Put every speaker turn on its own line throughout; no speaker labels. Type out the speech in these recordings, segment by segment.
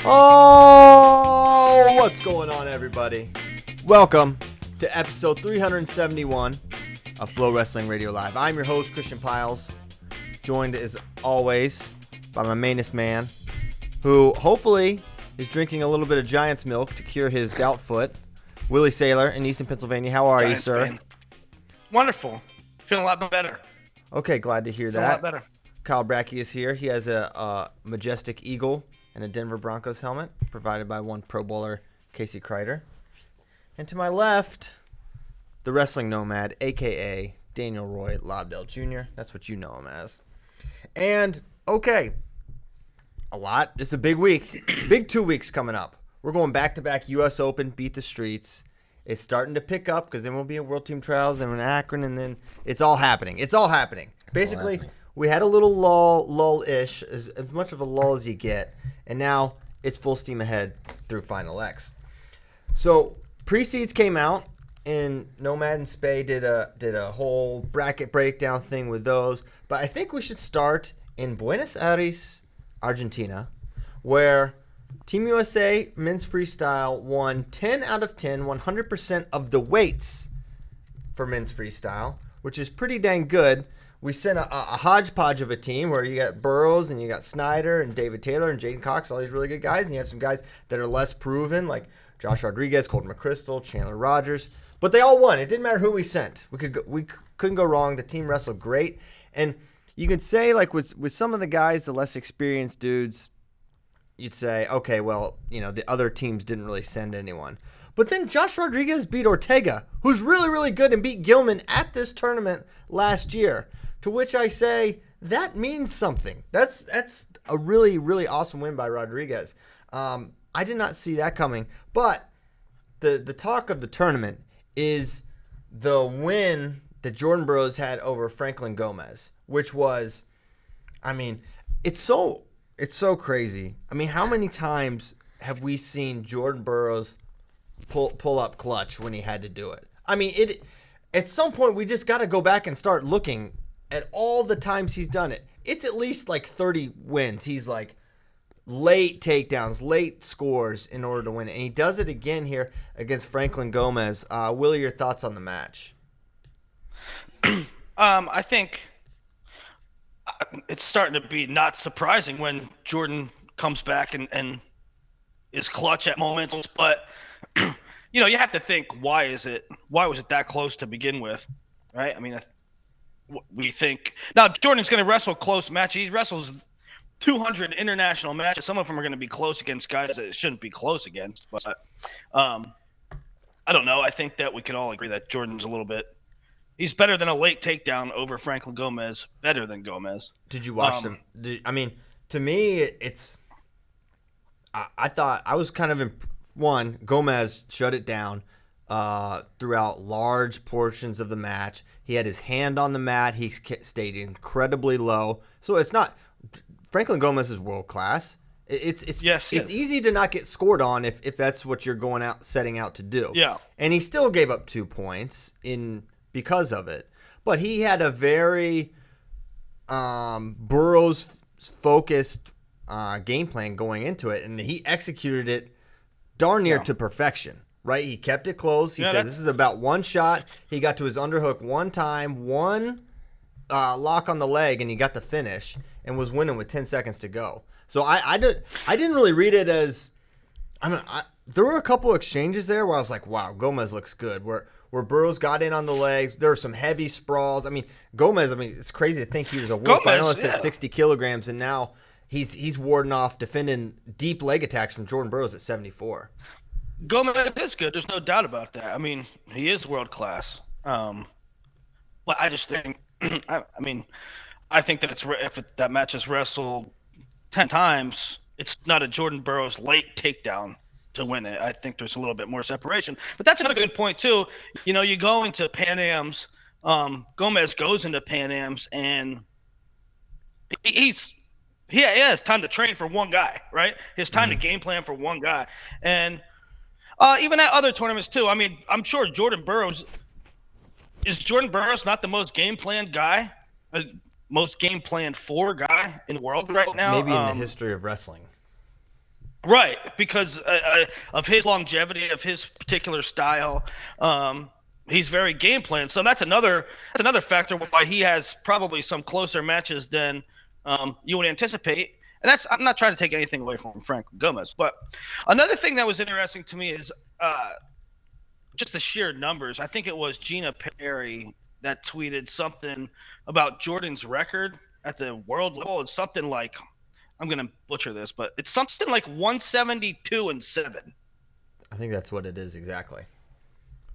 Oh, what's going on, everybody? Welcome to episode 371 of FloWrestling Radio Live. I'm your host, Christian Piles, joined as always by my mainest man, who hopefully is drinking a little bit of Giant's milk to cure his gout foot, Willie Saylor in Easton, Pennsylvania. How are you, sir?
Man. Wonderful. Feeling a lot better.
Okay, glad to hear that.
A lot better.
Kyle Brackey is here. He has a majestic eagle and a Denver Broncos helmet provided by one Pro Bowler, Casey Kreider. And to my left, the wrestling nomad, a.k.a. Daniel Roy Lobdell Jr. That's what you know him as. And, okay, it's a big week. Big 2 weeks coming up. We're going back-to-back U.S. Open, beat the streets. It's starting to pick up because then we'll be at World Team Trials, then we're in Akron, and then it's all happening. Basically, we had a little lull-ish, as much of a lull as you get, and now it's full steam ahead through Final X. So pre-seeds came out, and Nomad and Spay did a whole bracket breakdown thing with those. But I think we should start in Buenos Aires, Argentina, where Team USA men's freestyle won 10 out of 10, 100% of the weights for men's freestyle, which is pretty dang good. We sent a hodgepodge of a team where you got Burroughs and you got Snyder and David Taylor and Jaden Cox, all these really good guys. And you have some guys that are less proven, like Josh Rodriguez, Colton McChrystal, Chandler Rogers. But they all won. It didn't matter who we sent. We couldn't go wrong. The team wrestled great. And you could say, like, with some of the guys, the less experienced dudes, you'd say, okay, well, the other teams didn't really send anyone. But then Josh Rodriguez beat Ortega, who's really, really good, and beat Gilman at this tournament last year. To which I say, that means something. That's a really, really awesome win by Rodriguez. I did not see that coming. But the talk of the tournament is the win that Jordan Burroughs had over Franklin Gomez, which was, it's so crazy. How many times have we seen Jordan Burroughs pull up clutch when he had to do it? At some point, we just got to go back and start looking at all the times he's done it. It's at least like 30 wins. He's like late takedowns, late scores in order to win it. And he does it again here against Franklin Gomez. Willie, your thoughts on the match?
I think it's starting to be not surprising when Jordan comes back and is clutch at moments. But, you have to think, why was it that close to begin with, right? We think now Jordan's going to wrestle close matches. He wrestles 200 international matches. Some of them are going to be close against guys that it shouldn't be close against. But I don't know. I think that we can all agree that Jordan's he's better than a late takedown over Franklin Gomez. Better than Gomez.
Did you watch them? To me, I thought I was kind of Gomez shut it down throughout large portions of the match. He had his hand on the mat. He stayed incredibly low. So it's not Franklin Gomez is world class. It's easy to not get scored on if that's what you're setting out to do. Yeah. And he still gave up 2 points because of it. But he had a very Burroughs focused game plan going into it, and he executed it darn near to perfection. Right, he kept it close. He said this is about one shot. He got to his underhook one time, one lock on the leg, and he got the finish and was winning with 10 seconds to go. So I didn't really read it as there were a couple exchanges there where I was like, wow, Gomez looks good. Where Burroughs got in on the legs, there were some heavy sprawls. Gomez. It's crazy to think he was a world finalist at 60 kilograms, and now he's warding off defending deep leg attacks from Jordan Burroughs at 74.
Gomez is good. There's no doubt about that. He is world class. But I just think, I think that if that match is wrestled 10 times, it's not a Jordan Burroughs late takedown to win it. I think there's a little bit more separation. But that's another good point too. You go into Pan Ams. Gomez goes into Pan Ams, and he has time to train for one guy, right? He has time to game plan for one guy, and even at other tournaments too. I'm sure Jordan Burroughs is Jordan Burroughs not the most game planned guy, most game planned for guy in the world right now?
Maybe in the history of wrestling.
Right, because of his longevity, of his particular style. He's very game planned. So that's another factor why he has probably some closer matches than you would anticipate. And I'm not trying to take anything away from Frank Gomez, but another thing that was interesting to me is just the sheer numbers. I think it was Gina Perry that tweeted something about Jordan's record at the world level. It's something like, I'm going to butcher this, but it's something like 172-7.
I think that's what it is exactly.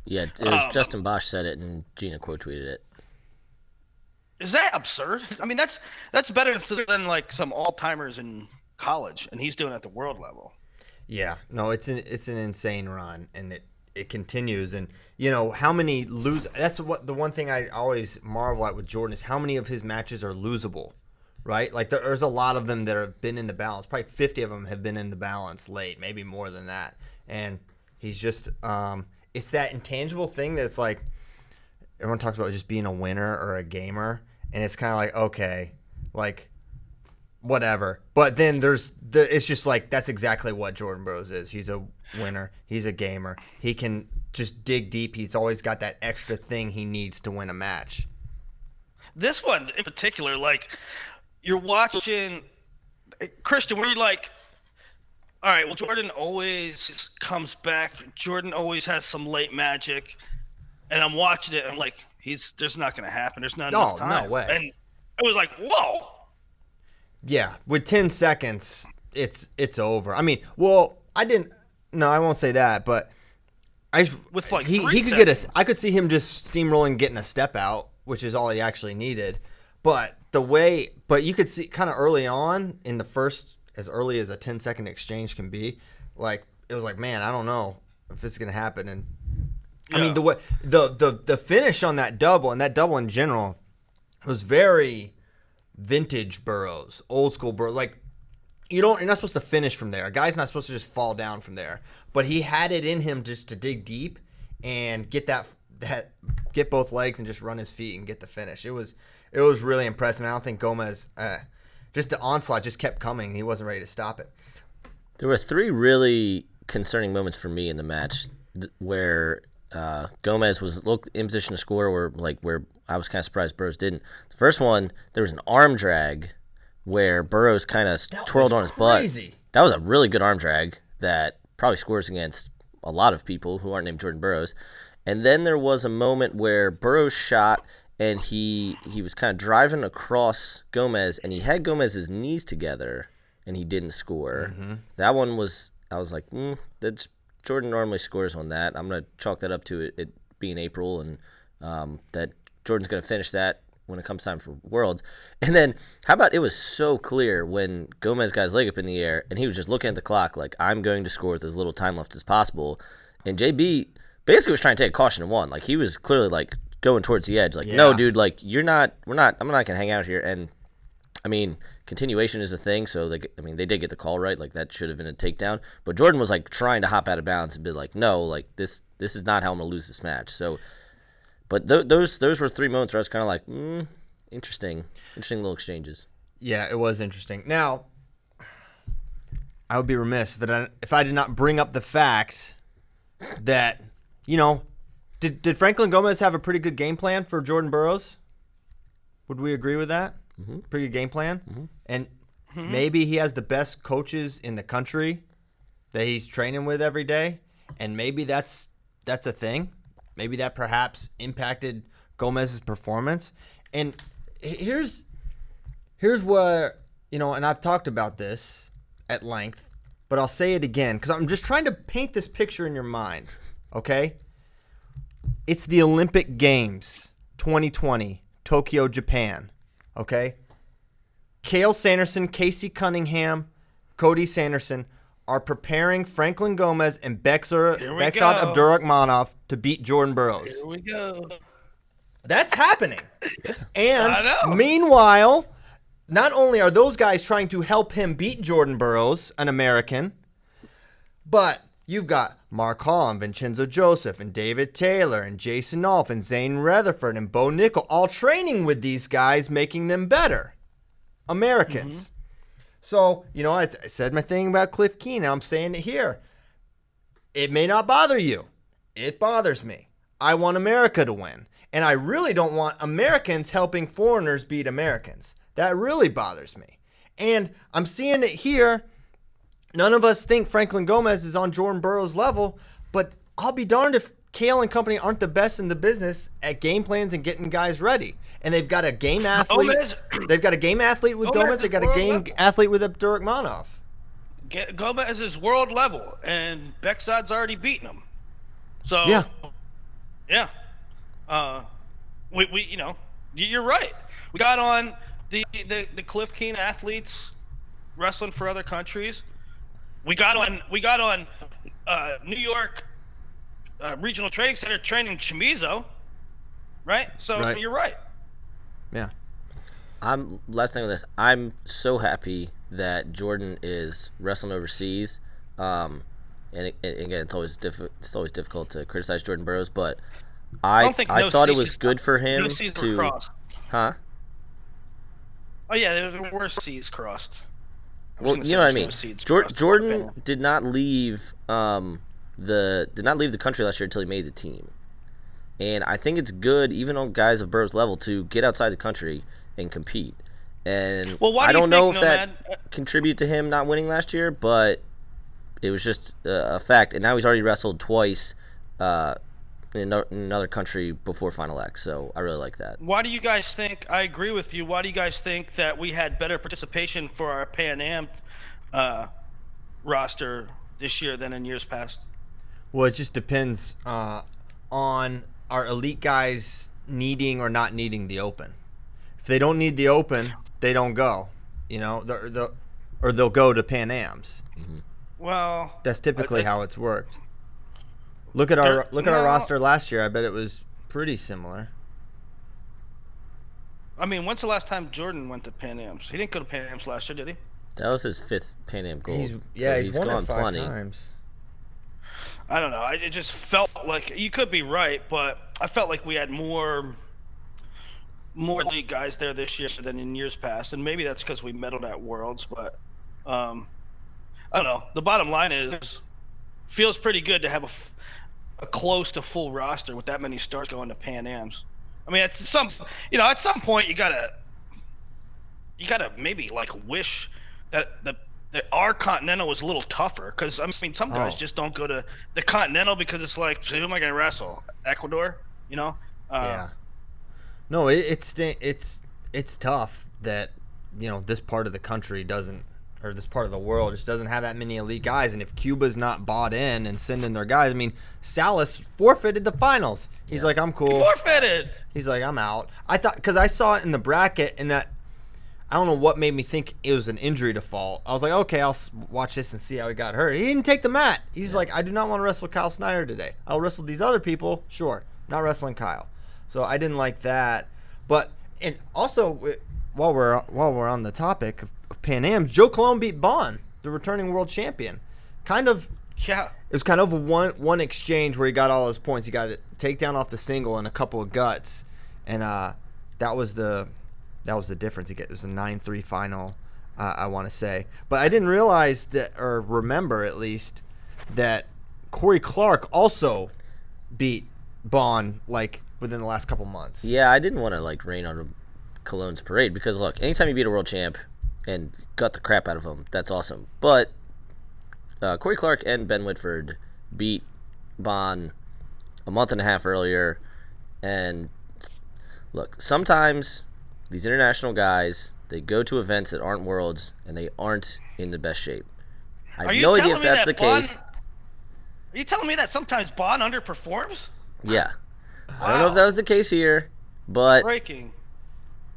Yeah, it was Justin Bosch said it, and Gina quote tweeted it.
Is that absurd? I mean, that's better than like some all-timers in college, and he's doing it at the world level.
Yeah, no, it's an insane run, and it continues. And how many lose? That's what the one thing I always marvel at with Jordan is how many of his matches are losable, right? Like there's a lot of them that have been in the balance. Probably 50 of them have been in the balance late, maybe more than that. And he's just it's that intangible thing that's like everyone talks about just being a winner or a gamer. And it's kind of like, okay, like, whatever. But then it's just like, that's exactly what Jordan Burroughs is. He's a winner. He's a gamer. He can just dig deep. He's always got that extra thing he needs to win a match.
This one in particular, like, you're watching, Christian, where you're like, all right, well, Jordan always comes back. Jordan always has some late magic. And I'm watching it, and I'm like, there's not going to happen. There's not enough time.
No way.
And it was like, whoa.
Yeah, with 10 seconds, it's over. I mean, well, I won't say that, but
with like
he could
seconds.
I could see him just steamrolling, getting a step out, which is all he actually needed. But you could see kind of early on in the first, as early as a 10-second exchange can be, like it was like, man, I don't know if it's going to happen. And I mean, the finish on that double, and that double in general, was very vintage Burroughs, old school Burroughs. Like, you're not supposed to finish from there. A guy's not supposed to just fall down from there. But he had it in him just to dig deep and get get both legs and just run his feet and get the finish. It was really impressive. And I don't think Gomez, just the onslaught just kept coming. He wasn't ready to stop it.
There were 3 really concerning moments for me in the match where Gomez was in position to score, where I was kind of surprised Burroughs didn't. The first one, there was an arm drag where Burroughs kind of twirled on his butt. That was a really good arm drag that probably scores against a lot of people who aren't named Jordan Burroughs. And then there was a moment where Burroughs shot, and he was kind of driving across Gomez, and he had Gomez's knees together, and he didn't score. Mm-hmm. That one was, I was like, that's Jordan normally scores on that. I'm going to chalk that up to it being April, and that Jordan's going to finish that when it comes time for Worlds. And then, how about it was so clear when Gomez got his leg up in the air, and he was just looking at the clock like, I'm going to score with as little time left as possible. And JB basically was trying to take a caution and won. Like, he was clearly, like, going towards the edge. Like, no, dude, like, I'm not going to hang out here. And, I mean, continuation is a thing, so they did get the call right. Like, that should have been a takedown. But Jordan was like trying to hop out of bounds and be like, no, like this is not how I'm gonna lose this match. So, but those were 3 moments where I was kind of like, interesting little exchanges. Yeah,
it was interesting. Now, I would be remiss if I did not bring up the fact that did Franklin Gomez have a pretty good game plan for Jordan Burroughs? Would we agree with that? Mm-hmm. Pretty good game plan. Mm-hmm. And maybe he has the best coaches in the country that he's training with every day. And maybe that's a thing. Maybe that perhaps impacted Gomez's performance. And here's where, and I've talked about this at length, but I'll say it again because I'm just trying to paint this picture in your mind, okay? It's the Olympic Games 2020, Tokyo, Japan. Okay, Cale Sanderson, Casey Cunningham, Cody Sanderson are preparing Franklin Gomez and Beksad Abdurakhmanov to beat Jordan Burroughs.
Here we go.
That's happening. And meanwhile, not only are those guys trying to help him beat Jordan Burroughs, an American, but You've got Mark Hall and Vincenzo Joseph and David Taylor and Jason Olf and Zane Rutherford and Bo Nickel all training with these guys, making them better. Americans. Mm-hmm. So, I said my thing about Cliff Key. Now I'm saying it here. It may not bother you. It bothers me. I want America to win. And I really don't want Americans helping foreigners beat Americans. That really bothers me. And I'm seeing it here. None of us think Franklin Gomez is on Jordan Burroughs' level, but I'll be darned if Kale and company aren't the best in the business at game plans and getting guys ready. And they've got a game athlete. They've got a game athlete with Gomez. They've got a game athlete with Abdurakhmanov.
Gomez is world level, and Bekzad's already beaten him. So yeah. You're right. We got on the Cliff Keen athletes wrestling for other countries. We got on New York Regional Training Center training Chamizo, right? So right. You're right.
Yeah.
Last thing on this. I'm so happy that Jordan is wrestling overseas. And again, it's always difficult to criticize Jordan Burroughs, but I thought it was good for him to. Huh?
Oh yeah, there were C's crossed.
Well, you know what I mean. Jordan did not leave the country last year until he made the team, and I think it's good, even on guys of Burroughs' level, to get outside the country and compete. And I don't know if that contributed to him not winning last year, but it was just a fact. And now he's already wrestled twice in another country before Final X, so I really like that.
Why do you guys think, I agree with you, why do you guys think that we had better participation for our Pan Am roster this year than in years past?
Well, it just depends on our elite guys needing or not needing the Open. If they don't need the Open, they don't go, or they'll go to Pan Ams.
Mm-hmm.
Well,
that's typically how it's worked. Look at our roster last year. I bet it was pretty similar.
I mean, when's the last time Jordan went to Pan Ams? He didn't go to Pan Ams last year, did he?
That was his 5th Pan Am gold.
He's won it 5 times.
I don't know. It just felt like, you could be right, but I felt like we had more league guys there this year than in years past, and maybe that's because we medaled at Worlds. But I don't know. The bottom line is, feels pretty good to have a close to full roster with that many stars going to Pan Ams. I mean, at some point you gotta maybe wish that our Continental was a little tougher, because I mean some guys just don't go to the Continental because it's like, who am I gonna wrestle? Ecuador,
Yeah. No, it's tough that this part of the country doesn't. Or this part of the world just doesn't have that many elite guys. And if Cuba's not bought in and sending their guys, I mean, Salas forfeited the finals. He's like, I'm cool.
He forfeited.
He's like, I'm out. I thought, because I saw it in the bracket, and that, I don't know what made me think it was an injury default. I was like, okay, I'll watch this and see how he got hurt. He didn't take the mat. He's like, I do not want to wrestle Kyle Snyder today. I'll wrestle these other people, sure. Not wrestling Kyle. So I didn't like that. But, and also, while we're on the topic of Pan Ams, Joe Colon beat Bond, the returning world champion. It was kind of a one exchange where he got all his points. He got a takedown off the single and a couple of guts, and that was the difference. It was a 9-3 final, I want to say. But I didn't realize that, or remember at least, that Corey Clark also beat Bond within the last couple months.
Yeah, I didn't want to rain on Cologne's parade, because look, anytime you beat a world champ and gut the crap out of him, that's awesome. But Corey Clark and Ben Whitford beat Bond a month and a half earlier. And look, sometimes these international guys, they go to events that aren't worlds, and they aren't in the best shape. I have no idea if that's the case.
Are you telling me that sometimes Bond underperforms?
Yeah. Wow. I don't know if that was the case here, but...
Breaking.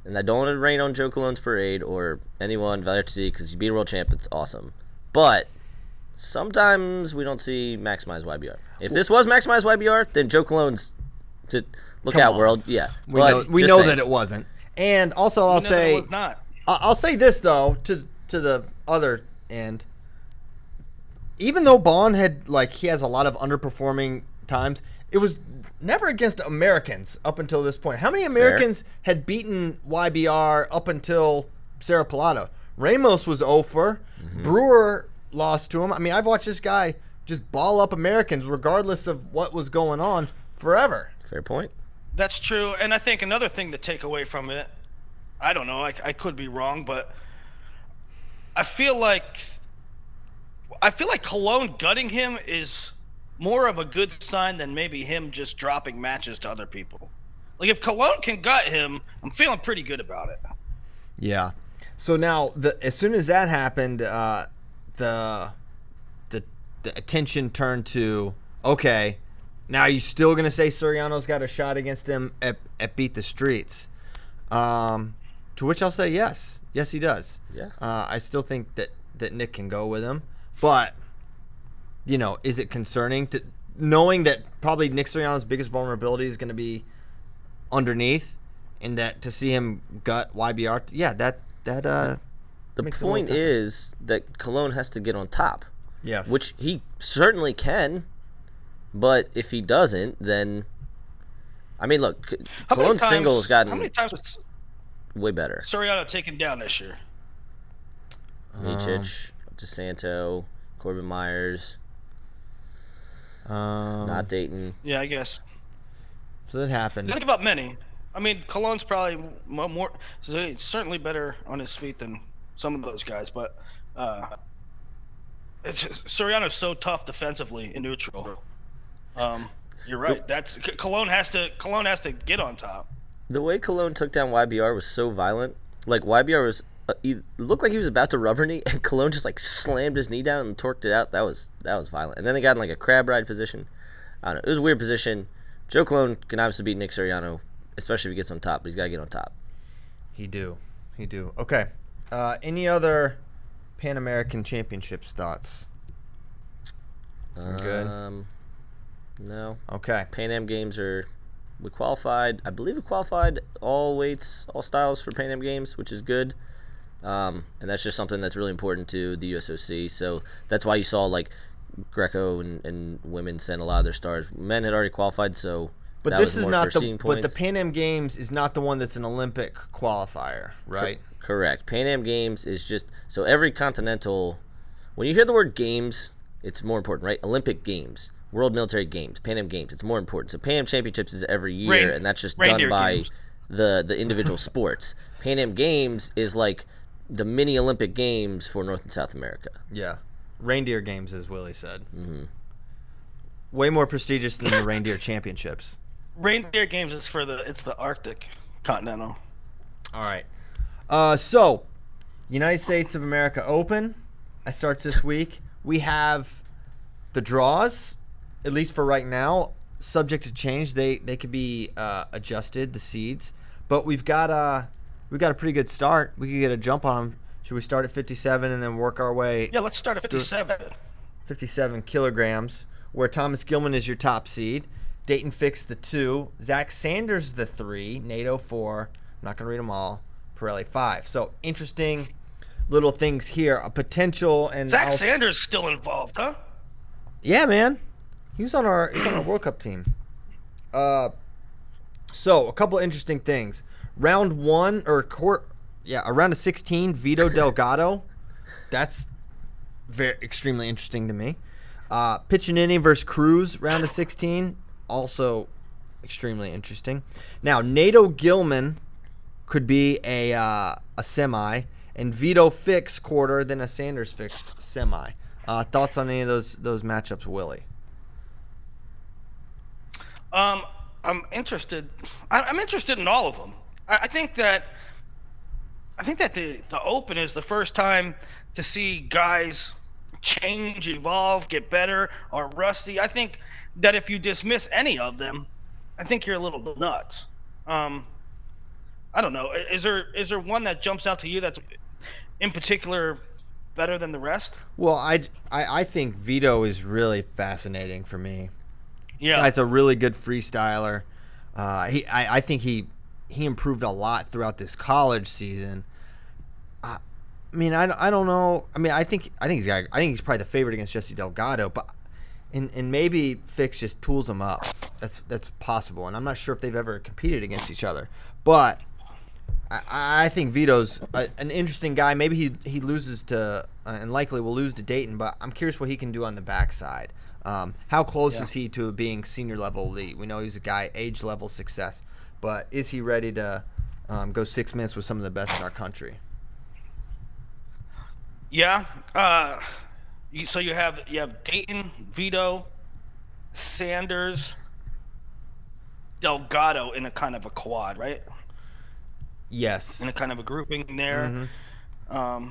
And I don't want to rain on Joe Cologne's parade or anyone, Valier to see, because you beat a world champ, it's awesome. But sometimes we don't see Maximize YBR. If this was Maximize YBR, then Joe Cologne's to look out, world. Yeah.
We know that it wasn't. And also I'll say this, though, to the other end. even though Bond had he has a lot of underperforming times, it was never against Americans up until this point. How many Americans had beaten YBR up until Sarah Pilato? Ramos was over. Brewer lost to him. I mean, I've watched this guy just ball up Americans regardless of what was going on forever.
Fair point.
That's true. And I think another thing to take away from it, I don't know, I could be wrong, but I feel like Cologne gutting him is more of a good sign than maybe him just dropping matches to other people. Like, if Cologne can gut him, I'm feeling pretty good about it.
Yeah. So now, as soon as that happened, the attention turned to, okay, now you still going to say Soriano's got a shot against him at Beat the Streets? To which I'll say yes. Yes, he does.
Yeah.
I still think that Nick can go with him. But, is it concerning knowing that probably Nick Soriano's biggest vulnerability is going to be underneath, and that to see him gut YBR, the
point is that Cologne has to get on top.
Yes.
Which he certainly can, but if he doesn't, then I mean, look, Cologne's single has gotten
how many times was
way better.
Soriano taken down this year?
Miocic, DeSanto, Corbin Myers, not Dayton.
Yeah, I guess.
So that happened.
Think about many. I mean, Cologne's probably more certainly better on his feet than some of those guys, but Soriano's so tough defensively in neutral. You're right. Cologne has to get on top.
The way Cologne took down YBR was so violent. Like, YBR was he looked like he was about to rubber knee, and Cologne just slammed his knee down and torqued it out. That was violent. And then they got in a crab ride position. I don't know. It was a weird position. Joe Cologne can obviously beat Nick Soriano, especially if he gets on top. But he's got to get on top.
He do. Okay. Any other Pan American Championships thoughts? Good.
No.
Okay.
Pan Am Games we qualified. I believe we qualified all weights, all styles for Pan Am Games, which is good. And that's just something that's really important to the USOC. So that's why you saw Greco and women send a lot of their stars. Men had already qualified, so
but this is not but the Pan Am Games is not the one that's an Olympic qualifier, right?
Correct. Pan Am Games is just so every continental. When you hear the word games, it's more important, right? Olympic Games, World Military Games, Pan Am Games. It's more important. So Pan Am Championships is every year, and that's just done by
games.
the individual sports. Pan Am Games is like the mini Olympic Games for North and South America.
Yeah. Reindeer Games, as Willie said. Mm-hmm. Way more prestigious than the Reindeer Championships.
Reindeer Games is it's the Arctic Continental.
All right. So, United States of America Open. That starts this week. We have the draws, at least for right now, subject to change. They could be adjusted, the seeds. But we've got a pretty good start. We could get a jump on them. Should we start at 57 and then work our way?
Yeah, let's start at 57.
57 kilograms, where Thomas Gilman is your top seed. Dayton Fix the 2. Zach Sanders the 3. NATO 4. I'm not going to read them all. Pirelli 5. So, interesting little things here. A potential and
Zach Sanders still involved, huh?
Yeah, man. He was on our World Cup team. So, a couple interesting things. Round 1 or a round of 16, Vito Delgado. That's extremely interesting to me. Piccinini versus Cruz, round of 16, also extremely interesting. Now, NATO Gilman could be a semi, and Vito Fix quarter, then a Sanders Fix semi. Thoughts on any of those matchups, Willie?
I'm interested. I'm interested in all of them. I think that the Open is the first time to see guys change, evolve, get better, or rusty. I think that if you dismiss any of them, I think you're a little nuts. I don't know. Is there one that jumps out to you that's in particular better than the rest?
Well, I think Vito is really fascinating for me.
Yeah,
guy's a really good freestyler. I think he improved a lot throughout this college season. mean, I don't know. I mean, I think he's probably the favorite against Jesse Delgado, but and maybe Fix just tools him up. That's possible, and I'm not sure if they've ever competed against each other. But I think Vito's an interesting guy. Maybe he loses to and likely will lose to Dayton, but I'm curious what he can do on the backside. How close is he to being senior level elite? We know he's a guy age level success, but is he ready to go 6 minutes with some of the best in our country?
Yeah. So you have Dayton, Vito, Sanders, Delgado in a kind of a quad, right?
Yes.
In a kind of a grouping there.
Mm-hmm.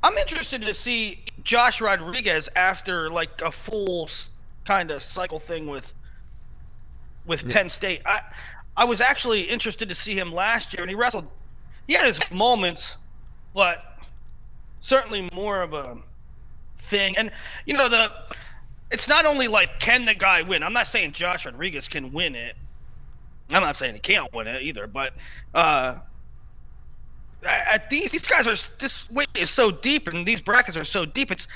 I'm interested to see Josh Rodriguez after like a full kind of cycle thing with Penn State. I was actually interested to see him last year, and he wrestled. He had his moments, but certainly more of a thing. And it's not only like can the guy win. I'm not saying Josh Rodriguez can win it. I'm not saying he can't win it either, but these guys are this weight is so deep, and these brackets are so deep. It's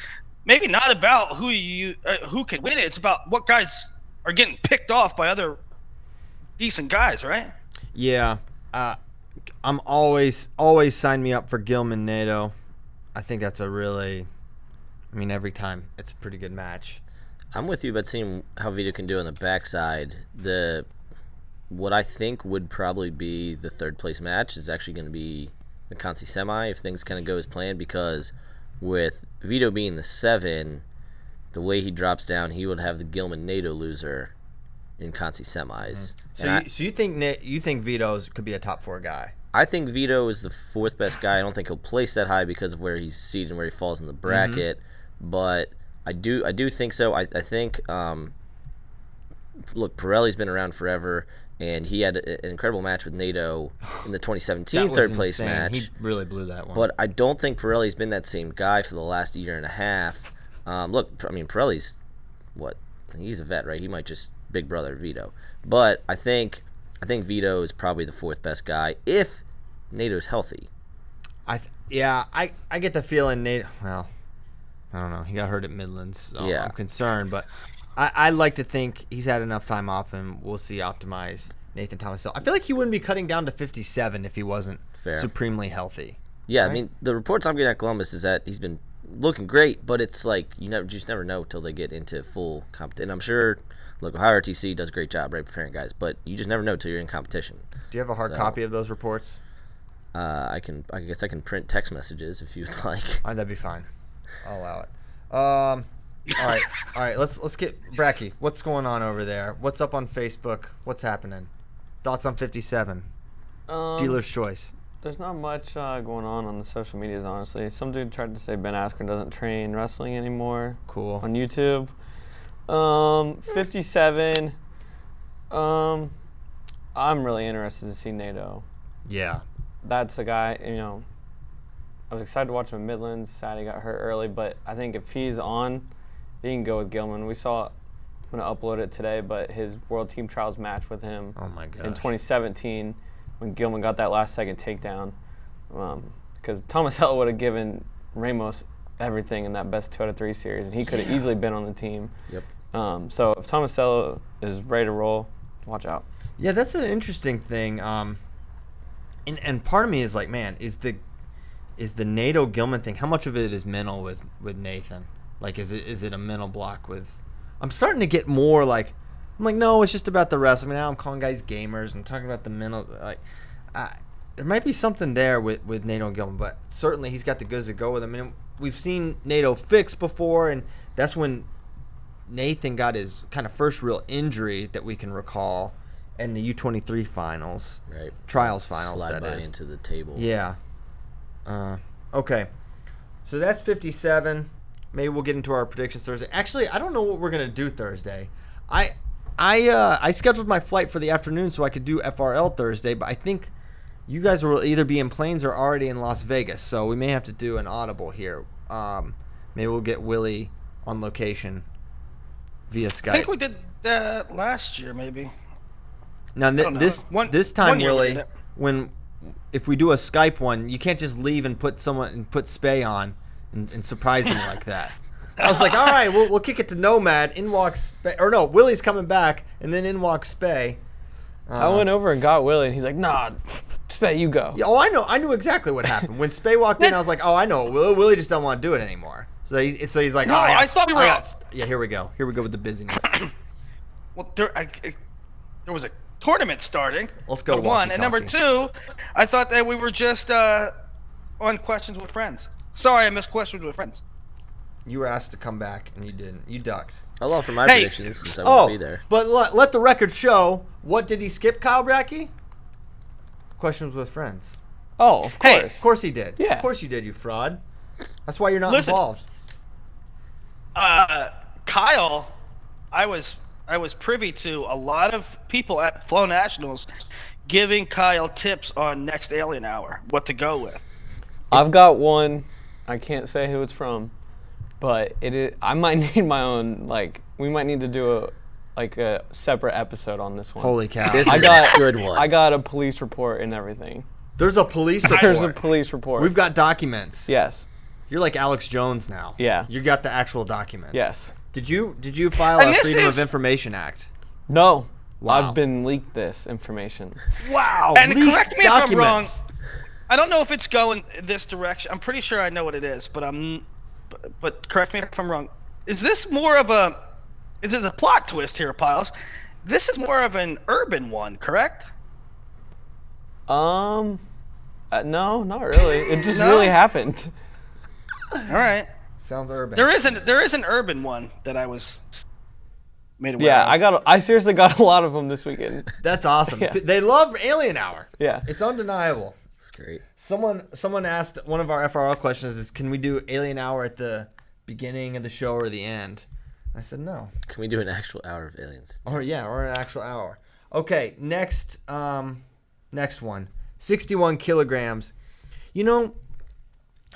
maybe not about who can win it. It's about what guys are getting picked off by other decent guys, right?
Yeah, I'm always sign me up for Gilman Nato. I think that's every time it's a pretty good match.
I'm with you about seeing how Vito can do on the backside. What I think would probably be the third place match is actually going to be the Conci semi if things kind of go as planned, because with Vito being the 7, the way he drops down, he would have the Gilman NATO loser in Conci semis.
Mm-hmm. So you think Vito's could be a top 4 guy?
I think Vito is the 4th best guy. I don't think he'll place that high because of where he's seated and where he falls in the bracket, but I do think so. I think look, Pirelli's been around forever, and he had an incredible match with NATO in the 2017 third place match.
He really blew that one.
But I don't think Pirelli's been that same guy for the last year and a half. Look, I mean, Pirelli's he's a vet, right? He might just big brother Vito. But I think Vito is probably the 4th best guy if NATO's healthy.
I get the feeling NATO. Well, I don't know. He got hurt at Midlands, so I'm concerned. But I like to think he's had enough time off, and we'll see optimized Nathan Thomas. I feel like he wouldn't be cutting down to 57 if he wasn't supremely healthy.
Yeah,
right?
I mean, the reports I'm getting at Columbus is that he's been looking great, but it's like you just never know till they get into full competition. I'm sure, look, Ohio RTC does a great job, right, preparing guys, but you just never know till you're in competition.
Do you have a hard copy of those reports?
I guess I can print text messages if you'd like.
That'd be fine. I'll allow it. All right. Let's get Bracky. What's going on over there? What's up on Facebook? What's happening? Thoughts on 57? Dealer's choice.
There's not much going on the social medias, honestly. Some dude tried to say Ben Askren doesn't train wrestling anymore.
Cool.
On YouTube. 57. I'm really interested to see NATO.
Yeah.
That's a guy, I was excited to watch him in Midlands. Sad he got hurt early, but I think if he's on, he can go with Gilman. We saw, I'm going to upload it today, but his World Team Trials match with him in 2017 when Gilman got that last-second takedown. Because Tomasello would have given Ramos everything in that best 2 out of 3 series, and he could have easily been on the team.
Yep.
So if Tomasello is ready to roll, watch out.
Yeah, that's an interesting thing. And part of me is like, man, is the NATO Gilman thing, how much of it is mental with Nathan? Like, is it a mental block with? I'm starting to get more like, I'm like, no, it's just about the rest. I mean, now I'm calling guys gamers. I'm talking about the mental. Like, there might be something there with NATO and Gilman, but certainly he's got the goods to go with him. And we've seen NATO fix before, and that's when Nathan got his kind of first real injury that we can recall in the U23 finals,
right?
Trials finals.
Slide
that
by
is
into the table.
Yeah. Okay. So that's 57. Maybe we'll get into our predictions Thursday. Actually, I don't know what we're gonna do Thursday. I scheduled my flight for the afternoon so I could do FRL Thursday, but I think you guys will either be in planes or already in Las Vegas, so we may have to do an audible here. Maybe we'll get Willie on location via Skype.
I think we did that last year, maybe.
Now this time, Willie, when if we do a Skype one, you can't just leave and put Spay on and surprise me like that. I was like, all right, we'll kick it to Nomad. In walks Spay, or no, Willie's coming back, and then in walks Spay.
I went over and got Willie, and he's like, "Nah, Spay, you go."
Yeah, I knew exactly what happened when Spay walked in. I was like, oh, I know. Willie just don't want to do it anymore. So he's like,
No, I thought we were.
Yeah, here we go. Here we go with the busyness.
Well, there was a tournament starting.
Let's go.
Number one, and number two, I thought that we were just on Questions with Friends. Sorry, I missed Questions with Friends.
You were asked to come back, and you didn't. You ducked.
I'll offer my predictions since I won't be there.
But let the record show. What did he skip, Kyle Brackey? Questions with Friends.
Oh, of
Hey,
course.
Of course he did.
Yeah.
Of course you did, you fraud. That's why you're not
Listen,
involved.
Kyle, I was privy to a lot of people at Flow Nationals giving Kyle tips on next Alien Hour, what to go with.
I've got one. I can't say who it's from, but I might need my own. Like, we might need to do a separate episode on this one.
Holy cow.
This
I
is
got
a good one.
I got a police report and everything.
There's a police report.
There's a police report.
We've got documents.
Yes.
You're like Alex Jones now.
Yeah.
You got the actual documents.
Yes.
Did you file
And
a
this
Freedom
is-
of Information Act?
No.
Wow.
I've been leaked this information.
Wow.
And
leaked
correct me if I'm wrong.
documents.
I don't know if it's going this direction. I'm pretty sure I know what it is, but correct me if I'm wrong. Is this more of a? Is this a plot twist here, Piles? This is more of an urban one, correct?
No, not really. It just
No?
really happened.
All right.
Sounds urban.
There is an urban one that I was made aware
Yeah,
of.
I seriously got a lot of them this weekend.
That's awesome.
Yeah.
They love Alien Hour.
Yeah.
It's undeniable.
That's great.
Someone asked, one of our FRL questions is, can we do Alien Hour at the beginning of the show or the end? I said no.
Can we do an actual hour of aliens?
Or an actual hour. Okay, next one. 61 kilograms. You know,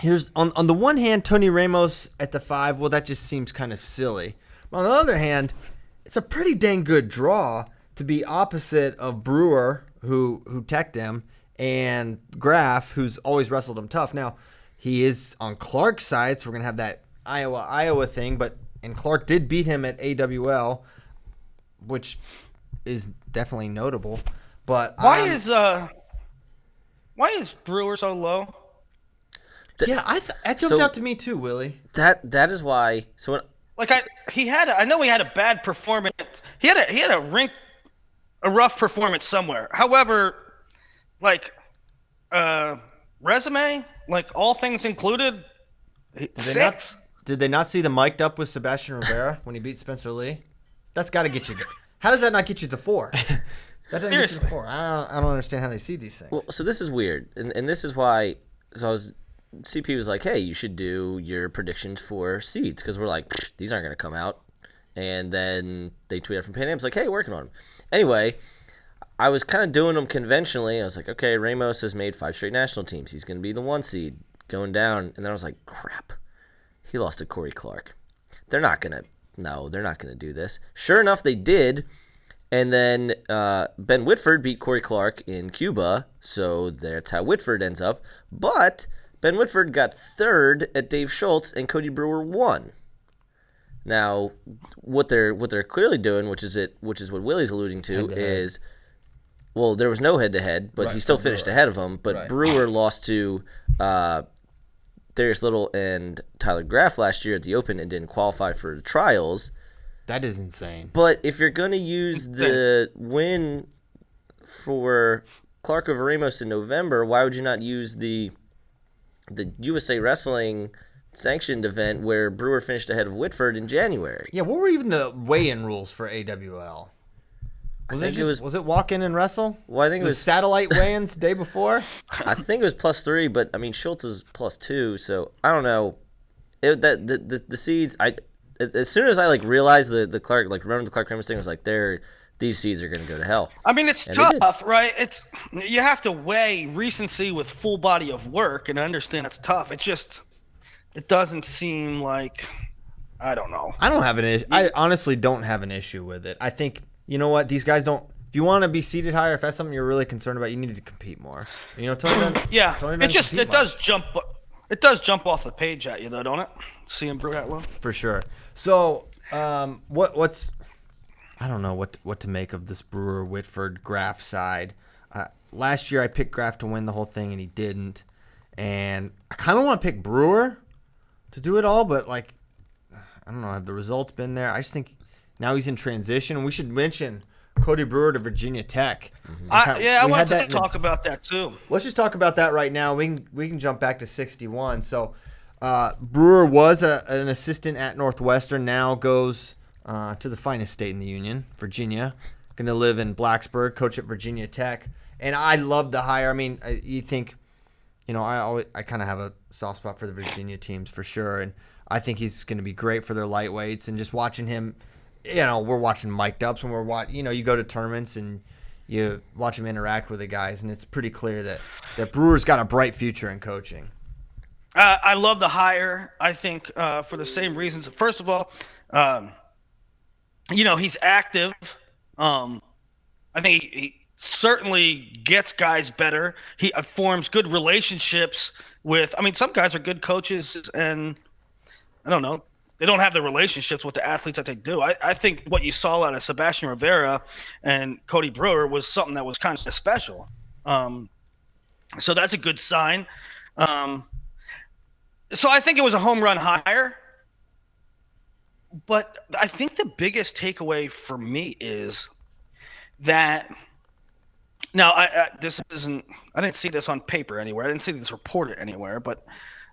here's on the one hand, Tony Ramos at the 5, well, that just seems kind of silly. But on the other hand, it's a pretty dang good draw to be opposite of Brewer, who teched him, and Graf, who's always wrestled him tough. Now, he is on Clark's side, so we're going to have that Iowa thing, and Clark did beat him at AWL, which is definitely notable. But
Why is Brewer so low?
yeah, that jumped out to me too, Willie.
That is why. So when,
Like I know he had a bad performance. He had a rough performance somewhere. However, like resume, like all things included, 6.
Did they not see the mic'd up with Sebastian Rivera when he beat Spencer Lee? That's got to get you. How does that not get you the 4? That doesn't get you the 4. I don't understand how they see these things.
well, so this is weird, and this is why. So CP was like, hey, you should do your predictions for seeds, because we're like, these aren't going to come out. And then they tweeted from Pan Ams like, hey, working on them. Anyway, I was kind of doing them conventionally. I was like, okay, Ramos has made 5 straight national teams. He's going to be the 1 seed going down. And then I was like, crap. He lost to Corey Clark. They're not going to do this. Sure enough, they did. And then Ben Whitford beat Corey Clark in Cuba. So that's how Whitford ends up. But Ben Whitford got 3rd at Dave Schultz, and Cody Brewer won. Now, what they're clearly doing, which is what Willie's alluding to,
Head-to-head.
is, well, there was no head-to-head, but
Right,
he still
for
finished
Brewer.
ahead of him. But
Right.
Brewer lost to Darius Little and Tyler Graff last year at the Open and didn't qualify for the trials.
That is insane.
But if you're going to use the win for Clark over Ramos in November, why would you not use the USA Wrestling sanctioned event where Brewer finished ahead of Whitford in January?
Yeah, what were even the weigh-in rules for AWL? Was it walk in and wrestle?
Well, I think it was
satellite weigh-ins the day before.
I think it was +3, but I mean Schultz is +2, so I don't know. The seeds. As soon as I realized the Clark remember the Clark Ramos thing, I was like, these seeds are going to go to hell.
I mean, it's
And they
tough, right? You have to weigh recency with full body of work, and I understand it's tough. It doesn't seem like, I don't know.
I don't have an issue. I honestly don't have an issue with it. I think, you know what, these guys don't. If you want to be seated higher, if that's something you're really concerned about, you need to compete more. You know, Tony doesn't.
Yeah,
Tony doesn't
it does jump. It does jump off the page at you, though, don't it? Seeing Brew that low.
For sure. So, what's I don't know what to make of this Brewer, Whitford, Graf side. Last year I picked Graf to win the whole thing, and he didn't. And I kind of want to pick Brewer to do it all, but like, I don't know, have the results been there? I just think now he's in transition. We should mention Cody Brewer to Virginia Tech.
I wanted to talk about that too.
Let's just talk about that right now. We can jump back to 61. So Brewer was an assistant at Northwestern, now goes to the finest state in the Union, Virginia. Going to live in Blacksburg, coach at Virginia Tech. And I love the hire. I mean, you think, I kind of have a soft spot for the Virginia teams for sure. And I think he's going to be great for their lightweights. And just watching him, we're watching mic'd ups when you go to tournaments and you watch him interact with the guys. And it's pretty clear that Brewer's got a bright future in coaching.
I love the hire. I think for the same reasons. First of all, he's active. I think he certainly gets guys better. He forms good relationships with – some guys are good coaches, and I don't know. They don't have the relationships with the athletes that they do. I think what you saw out of Sebastian Rivera and Cody Brewer was something that was kind of special. So that's a good sign. So I think it was a home run hire. But I think the biggest takeaway for me is that now I didn't see this on paper anywhere. I didn't see this reported anywhere. But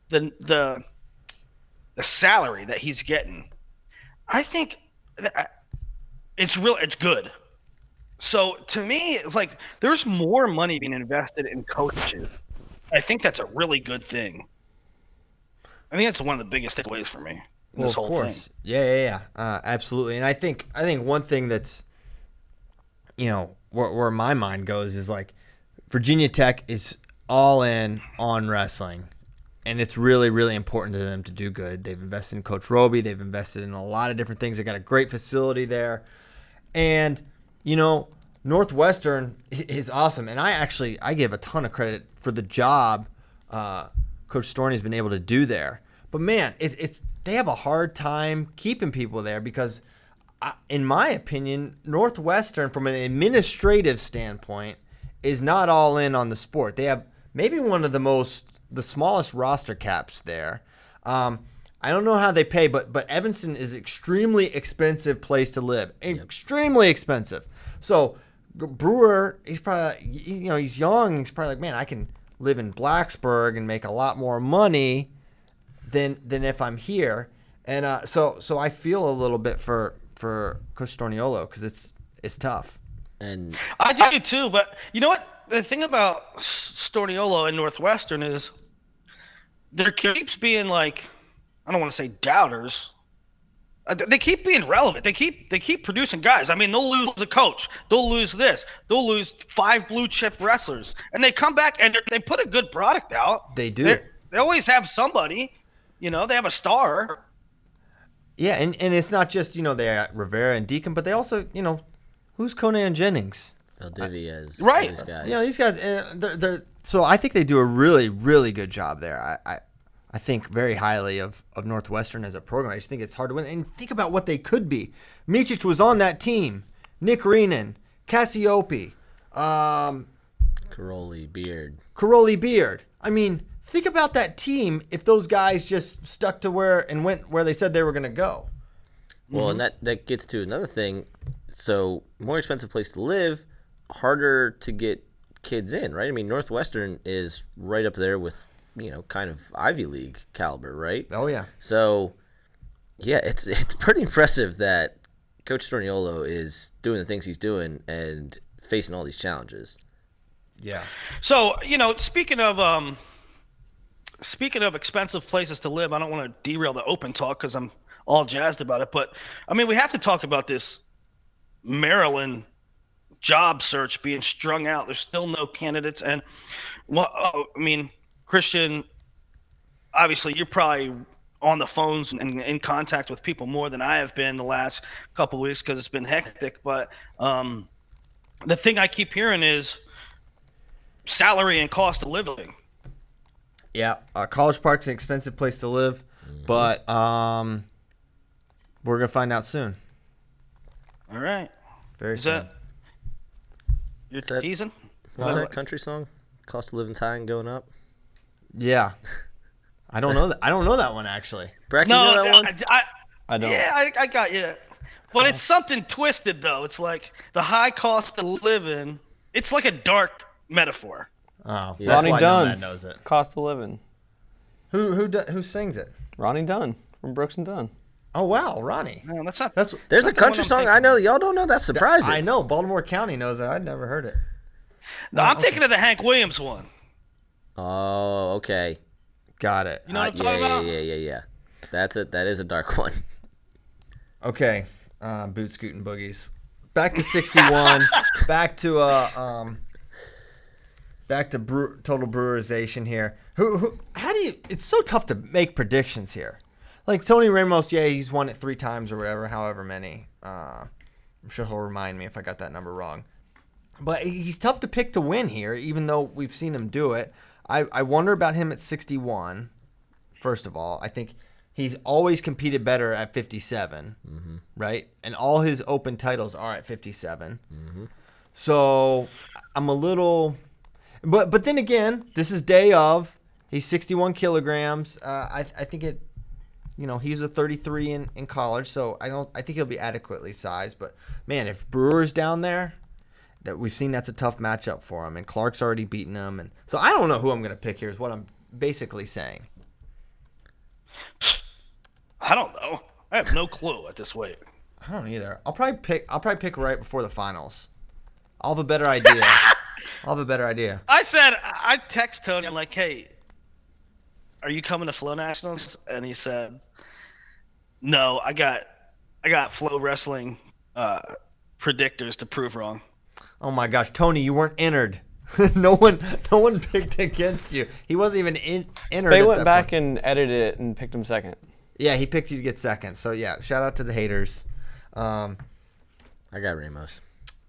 the salary that he's getting, I think it's good. So to me, it's like there's more money being invested in coaches. I think that's a really good thing. I think that's one of the biggest takeaways for me.
Well, of course. Yeah. Absolutely. And I think one thing that's, where my mind goes is like Virginia Tech is all in on wrestling, and it's really, really important to them to do good. They've invested in Coach Roby. They've invested in a lot of different things. They got a great facility there. And, Northwestern is awesome. And I give a ton of credit for the job Coach Storney's been able to do there. But, man, they have a hard time keeping people there because, in my opinion, Northwestern, from an administrative standpoint, is not all in on the sport. They have maybe one of the smallest roster caps there. I don't know how they pay, but Evanston is extremely expensive place to live. Extremely expensive. So Brewer, he's probably, he's young. He's probably like, man, I can live in Blacksburg and make a lot more money than if I'm here. And so I feel a little bit for Coach Storniolo because it's tough.
And
I do too, but you know what? The thing about Storniolo and Northwestern is there keeps being like, I don't want to say doubters. They keep being relevant. They keep producing guys. They'll lose a coach. They'll lose this. They'll lose 5 blue chip wrestlers, and they come back and they put a good product out.
They do.
They always have somebody. They have a star.
Yeah, and it's not just, they got Rivera and Deacon, but they also, who's Conan Jennings?
Valdivia
right.
These guys.
These guys, so I think they do a really, really good job there. I think very highly of Northwestern as a program. I just think it's hard to win. And think about what they could be. Micic was on that team. Nick Reenan, Cassiope,
Caroli Beard.
Think about that team if those guys just stuck to went where they said they were going to go.
Well, and that gets to another thing. So, more expensive place to live, harder to get kids in, right? Northwestern is right up there with, kind of Ivy League caliber, right?
Oh, yeah.
So, yeah, it's pretty impressive that Coach Storniolo is doing the things he's doing and facing all these challenges.
Yeah. So, speaking of expensive places to live, I don't want to derail the open talk because I'm all jazzed about it. But, we have to talk about this Maryland job search being strung out. There's still no candidates. And, Christian, obviously you're probably on the phones and in contact with people more than I have been the last couple of weeks because it's been hectic. But the thing I keep hearing is salary and cost of living.
Yeah, College Park's an expensive place to live, but we're gonna find out soon.
All right.
Very
Is
soon.
that you're
Is that-
teasing?
What's that country song? Cost of living's high and going up.
Yeah, I don't know that. I don't know that one actually.
Bracky, you know that one?
I don't.
Yeah, I got you. But it's something twisted though. It's like the high cost of living. It's like a dark metaphor.
Oh,
Yeah.
that's
Ronnie
why
Dunn.
Nomad knows it.
Cost of living.
Who sings it?
Ronnie Dunn from Brooks and Dunn.
Oh wow, Ronnie.
No, that's not.
That's
There's a
Not the one
country
I'm
song
thinking.
I know y'all don't know. That's surprising.
I know Baltimore County knows that. I'd never heard it.
No, I'm thinking of the Hank Williams one.
Oh, okay.
Got it.
You know what I'm
yeah,
talking about?
yeah. That's it. That is a dark one.
Okay, boot scooting boogies. Back to 61. back to total brewerization here. How do you? It's so tough to make predictions here. Like Tony Ramos, yeah, he's won it 3 times or whatever, however many. I'm sure he'll remind me if I got that number wrong. But he's tough to pick to win here, even though we've seen him do it. I wonder about him at 61. First of all, I think he's always competed better at 57, right? And all his open titles are at 57. So I'm a little, but then again, this is day of. He's 61 kilograms. I think it. You know, he's a 33 in college, so I think he'll be adequately sized. But man, if Brewer's down there, that we've seen that's a tough matchup for him, and Clark's already beaten him, and so I don't know who I'm going to pick here. Is what I'm basically saying.
I don't know. I have no clue at this weight.
I don't either. I'll probably pick right before the finals. I'll have a better idea.
I text Tony. I'm like, hey, are you coming to Flow Nationals? And he said, no, I got FloWrestling predictors to prove wrong.
Oh my gosh, Tony, you weren't entered. no one picked against you. He wasn't even entered.
Spay
at
went
that
back
point.
and edited it and picked him second.
Yeah, he picked you to get second. So yeah, shout out to the haters.
I got Ramos.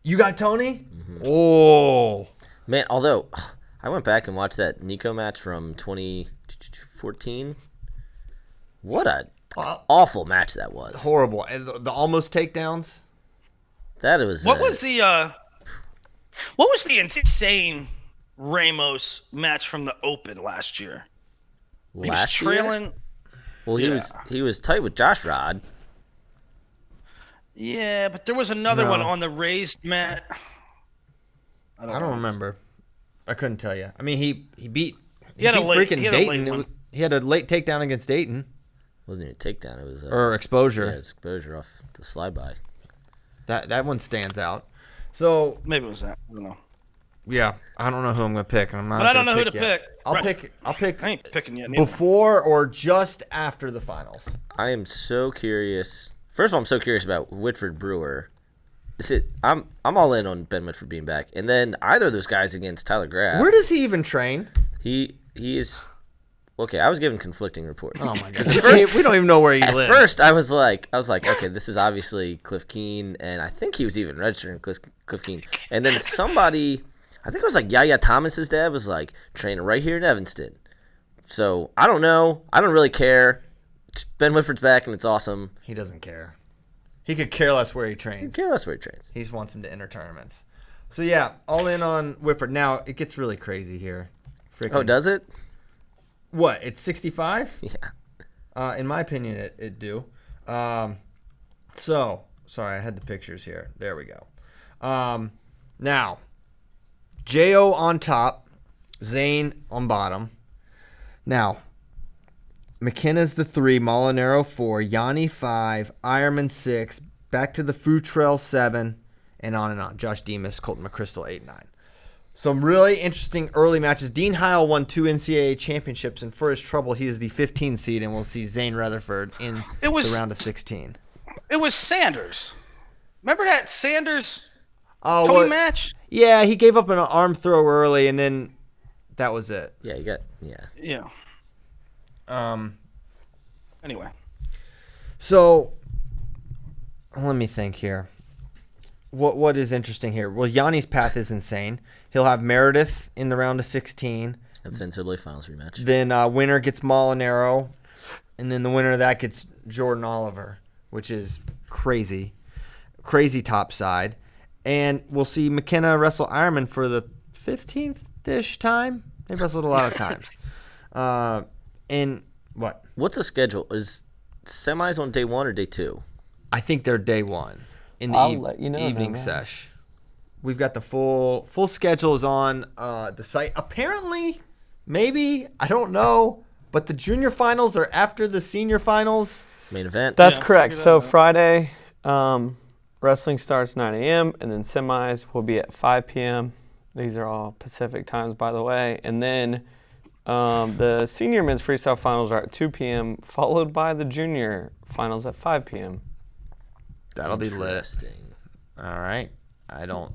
You got Tony? Oh.
Man, although I went back and watched that Nico match from 2014. What a awful match that was.
Horrible. And the almost takedowns?
That was
What was the insane Ramos match from the Open last year? He was
last year?
trailing.
Well,
Yeah.
he was tight with Josh Rod.
Yeah, but there was another
No.
one on the raised mat.
I don't remember. I couldn't tell you. I mean, he beat
He had a late-
freaking
he had a late
Dayton.
one.
He had a late takedown against Dayton.
Wasn't even a takedown. It was
Or exposure.
exposure off the slide by.
That one stands out. So
Maybe it was that. I don't know.
yeah, I don't know who I'm gonna pick. I'm not.
But I don't
gonna
know who to
yet.
pick.
I'll
Right.
pick
I ain't picking yet. neither.
before or just after the finals.
I am so curious. First of all, I'm so curious about Whitford Brewer. I'm all in on Ben Whitford being back, and then either of those guys against Tyler Graff.
Where does he even train?
He is okay. I was given conflicting reports.
Oh my god, we don't even know where he
At
lives.
first, I was like, okay, this is obviously Cliff Keen, and I think he was even registering Cliff Keen. And then somebody, I think it was like Yaya Thomas's dad, was like training right here in Evanston. So I don't know. I don't really care. Ben Whitford's back, and it's awesome.
He doesn't care. He could care less where he trains.
Yeah, that's where he trains.
He just wants him to enter tournaments. So yeah, all in on Whitford. Now it gets really crazy here.
Oh, does it?
What? It's 65?
Yeah.
In my opinion, it do. So sorry, I had the pictures here. There we go. Now, Jo on top, Zane on bottom. Now, McKenna's the 3, Molinaro 4, Yanni 5, Ironman 6, back to the Futrell 7, and on. Josh Demas, Colton McChrystal 8 9. Some really interesting early matches. Dean Heil won 2 NCAA championships, and for his trouble, he is the 15 seed, and we'll see Zane Rutherford in the round of 16.
It was Sanders. Remember that Sanders
Oh,
Tony match?
Yeah, he gave up an arm throw early, and then that was it.
Yeah, you got
Yeah. Anyway.
So let me think here. what is interesting here? Well, Yanni's path is insane. He'll have Meredith in the round of 16.
That's the NCAA Finals rematch.
Then winner gets Molinaro, and then the winner of that gets Jordan Oliver, which is crazy top side. And we'll see McKenna wrestle Ironman for the 15th-ish time. They've wrestled a lot of times. And what?
What's the schedule? Is semis on day 1 or day 2?
I think they're day 1 in the
I'll let you know,
evening
man.
sesh. We've got the full schedule is on the site. Apparently, maybe, I don't know, but the junior finals are after the senior finals.
Main event.
That's
Yeah,
correct.
figure that
So
out.
Friday, wrestling starts 9 a.m. and then semis will be at 5 p.m. These are all Pacific times, by the way. And then the senior men's freestyle finals are at 2 p.m., followed by the junior finals at 5 p.m.
That'll be lit.
Interesting.
All right. I don't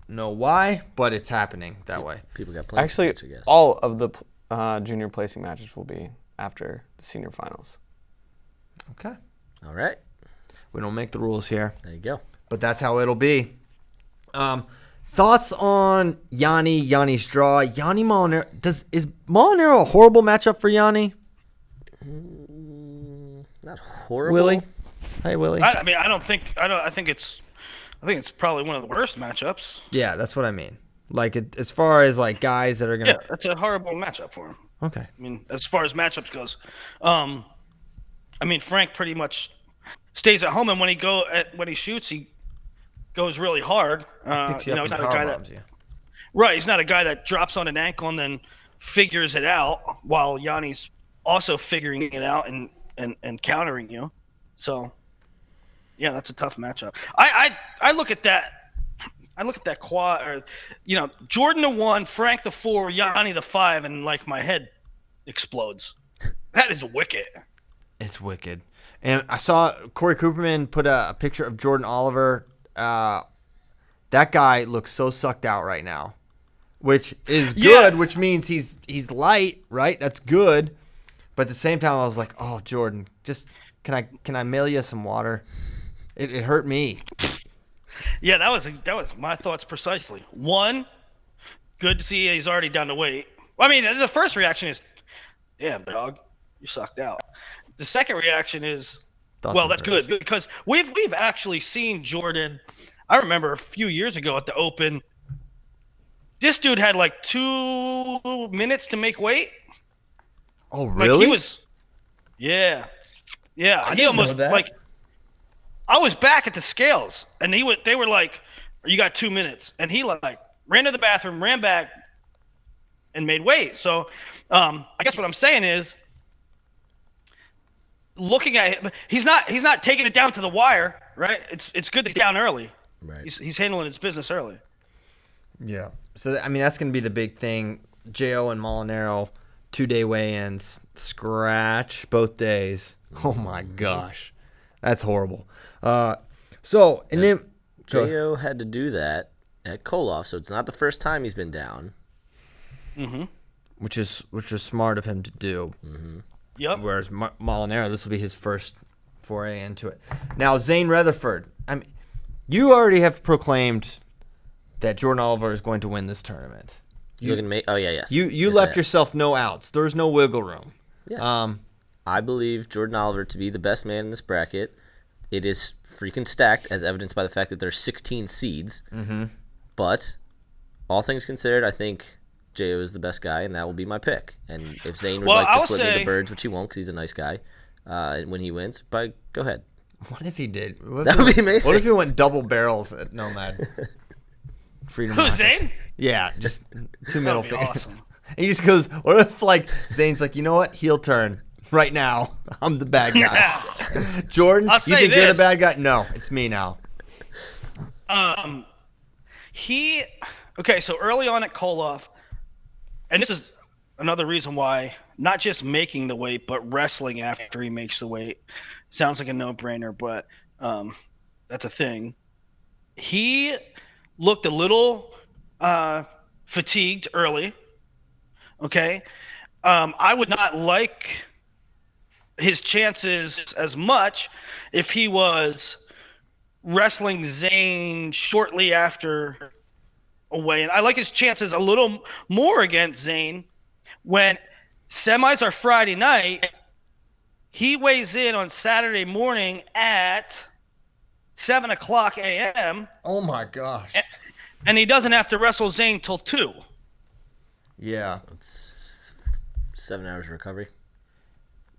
know why, but it's happening that way.
People got plenty
Actually,
of I guess.
all of the junior placing matches will be after the senior finals.
Okay.
All right.
We don't make the rules here,
There you go.
but that's how it'll be. Thoughts on Yanni's draw? Yanni Molinaro. Is Molinaro a horrible matchup for Yanni?
Not horrible.
Willie? Hey, Willie.
I mean, I think it's probably one of the worst matchups.
Yeah, that's what I mean. Like, as far as, like, guys that are going
Yeah,
to...
that's a horrible matchup for him.
Okay.
I mean, as far as matchups goes, I mean, Frank pretty much stays at home, and when he shoots, he goes really hard.
Picks you up
he's
and
not a guy
powerbombs
that
you.
right. He's not a guy that drops on an ankle and then figures it out while Yanni's also figuring it out and countering you. So, yeah, that's a tough matchup. I look at that. I look at that quad, or Jordan the 1, Frank the 4, Yanni the 5, and like my head explodes. That is wicked.
It's wicked. And I saw Corey Cooperman put a picture of Jordan Oliver. That guy looks so sucked out right now, which is good,
Yeah.
which means he's light, right? That's good. But at the same time, I was like, oh, Jordan, just can I mail you some water? It hurt me.
Yeah, that was my thoughts precisely. One, good to see he's already down to weight. Well, I mean, the first reaction is, damn, dog, you sucked out. The second reaction is, well, that's good because we've actually seen Jordan. I remember a few years ago at the Open, this dude had like 2 minutes to make weight.
Oh,
Like
really?
he was, yeah.
I
He
didn't
almost
know that.
like. I was back at the scales, and they were like, "You got 2 minutes," and he like ran to the bathroom, ran back, and made weight. So, I guess what I'm saying is, looking at him, he's not taking it down to the wire, right? It's good that he's down early.
Right.
He's handling his business early.
Yeah. So, I mean, that's going to be the big thing. J.O. and Molinaro, 2-day weigh-ins, scratch both days. Oh, my gosh. That's horrible. Then
J.O. had to do that at Koloff, so it's not the first time he's been down.
which is smart of him to do.
Yep.
Whereas Molinaro, this will be his first foray into it. Now, Zane Rutherford, I mean, you already have proclaimed that Jordan Oliver is going to win this tournament.
You can make. Oh yeah, yes.
You
Yes,
left
I-
yourself no outs. There's no wiggle room.
Yes. I believe Jordan Oliver to be the best man in this bracket. It is freaking stacked, as evidenced by the fact that there's 16 seeds. But all things considered, I think J.O. is the best guy, and that will be my pick. And if Zane would
Well,
like
I'll
to flip me
say-
the birds, which he won't because he's a nice guy, when he wins, but go ahead.
What if he did? What if
That
he
would be
went-
amazing.
What if he went double barrels at Nomad? Freedom
Who,
Rockets.
Zane?
Yeah, just two middle
That'd be
fingers.
awesome.
He just goes, what if, like, Zane's like, you know what? Heel turn. Right now, I'm the bad guy. Jordan,
I'll
you
say
think you're the
this.
bad guy? No, it's me now.
Okay, so early on at Koloff, and this is another reason why not just making the weight, but wrestling after he makes the weight sounds like a no-brainer, but that's a thing. He looked a little fatigued early. Okay, I would not like his chances as much if he was wrestling Zayn shortly after a weigh-in. I like his chances a little more against Zayn when semis are Friday night. He weighs in on Saturday morning at 7 o'clock a.m.
Oh my gosh.
And he doesn't have to wrestle Zayn till 2.
Yeah.
It's 7 hours of recovery.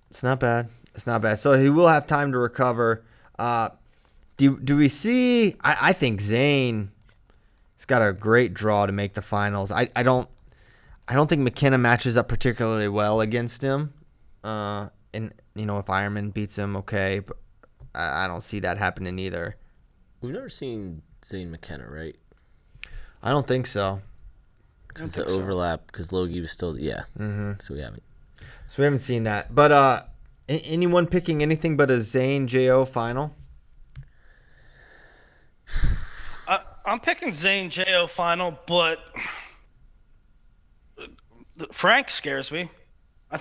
It's not bad. It's not bad. So he will have time to recover. Do we see? I think Zayn has got a great draw to make the finals. I don't think McKenna matches up particularly well against him. And if Ironman beats him, okay, but I don't see that happening either.
We've never seen Zayn McKenna, right?
I don't think so.
Because the overlap, because Logie was still,
Mm-hmm.
So we haven't.
So we haven't seen that. But anyone picking anything but a Zayn JO final?
I'm picking Zayn JO final, but Frank scares me. I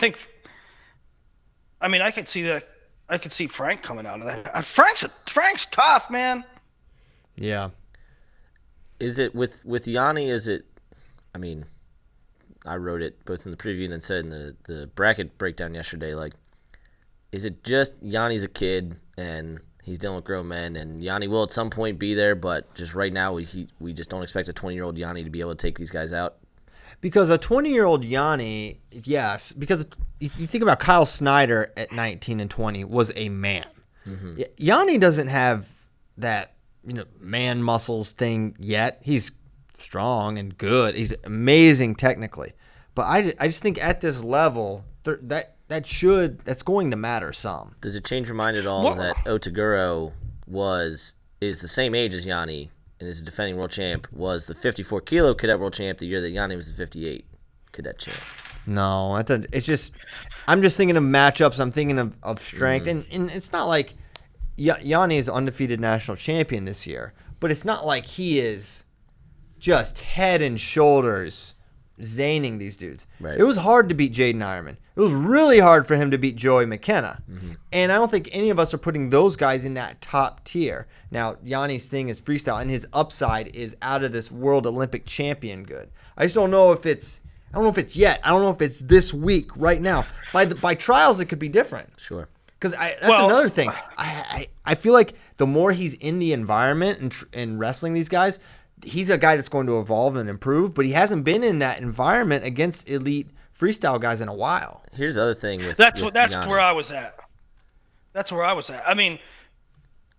could see that. I could see Frank coming out of that. Frank's tough, man.
Yeah.
Is it with Yanni? Is it? I mean, I wrote it both in the preview and then said in the bracket breakdown yesterday. Like, is it just Yanni's a kid and he's dealing with grown men, and Yanni will at some point be there, but just right now we just don't expect a 20-year-old Yanni to be able to take these guys out?
Because a 20-year-old Yanni, yes, because you think about Kyle Snyder at 19 and 20 was a man. Mm-hmm. Yanni doesn't have that, man muscles thing yet. He's strong and good. He's amazing technically. But I just think at this level, that's going to matter some.
Does it change your mind at all that Otaguro is the same age as Yanni and is a defending world champ, was the 54 kilo cadet world champ the year that Yanni was the 58 cadet champ?
No, it's just I'm just thinking of matchups. I'm thinking of strength, and it's not like Yanni is undefeated national champion this year, but it's not like he is just head and shoulders zaning these dudes.
Right.
It was hard to beat Jaden Ironman. It was really hard for him to beat Joey McKenna. Mm-hmm. And I don't think any of us are putting those guys in that top tier. Now, Yanni's thing is freestyle, and his upside is out of this world Olympic champion good. I just don't know if it's yet. I don't know if it's this week, right now. By trials, it could be different.
Sure.
Because that's another thing. I feel like the more he's in the environment and wrestling these guys, he's a guy that's going to evolve and improve, but he hasn't been in that environment against elite freestyle guys in a while.
Here's the other thing with
that's
Yanni.
where I was at. That's where I was at. I mean,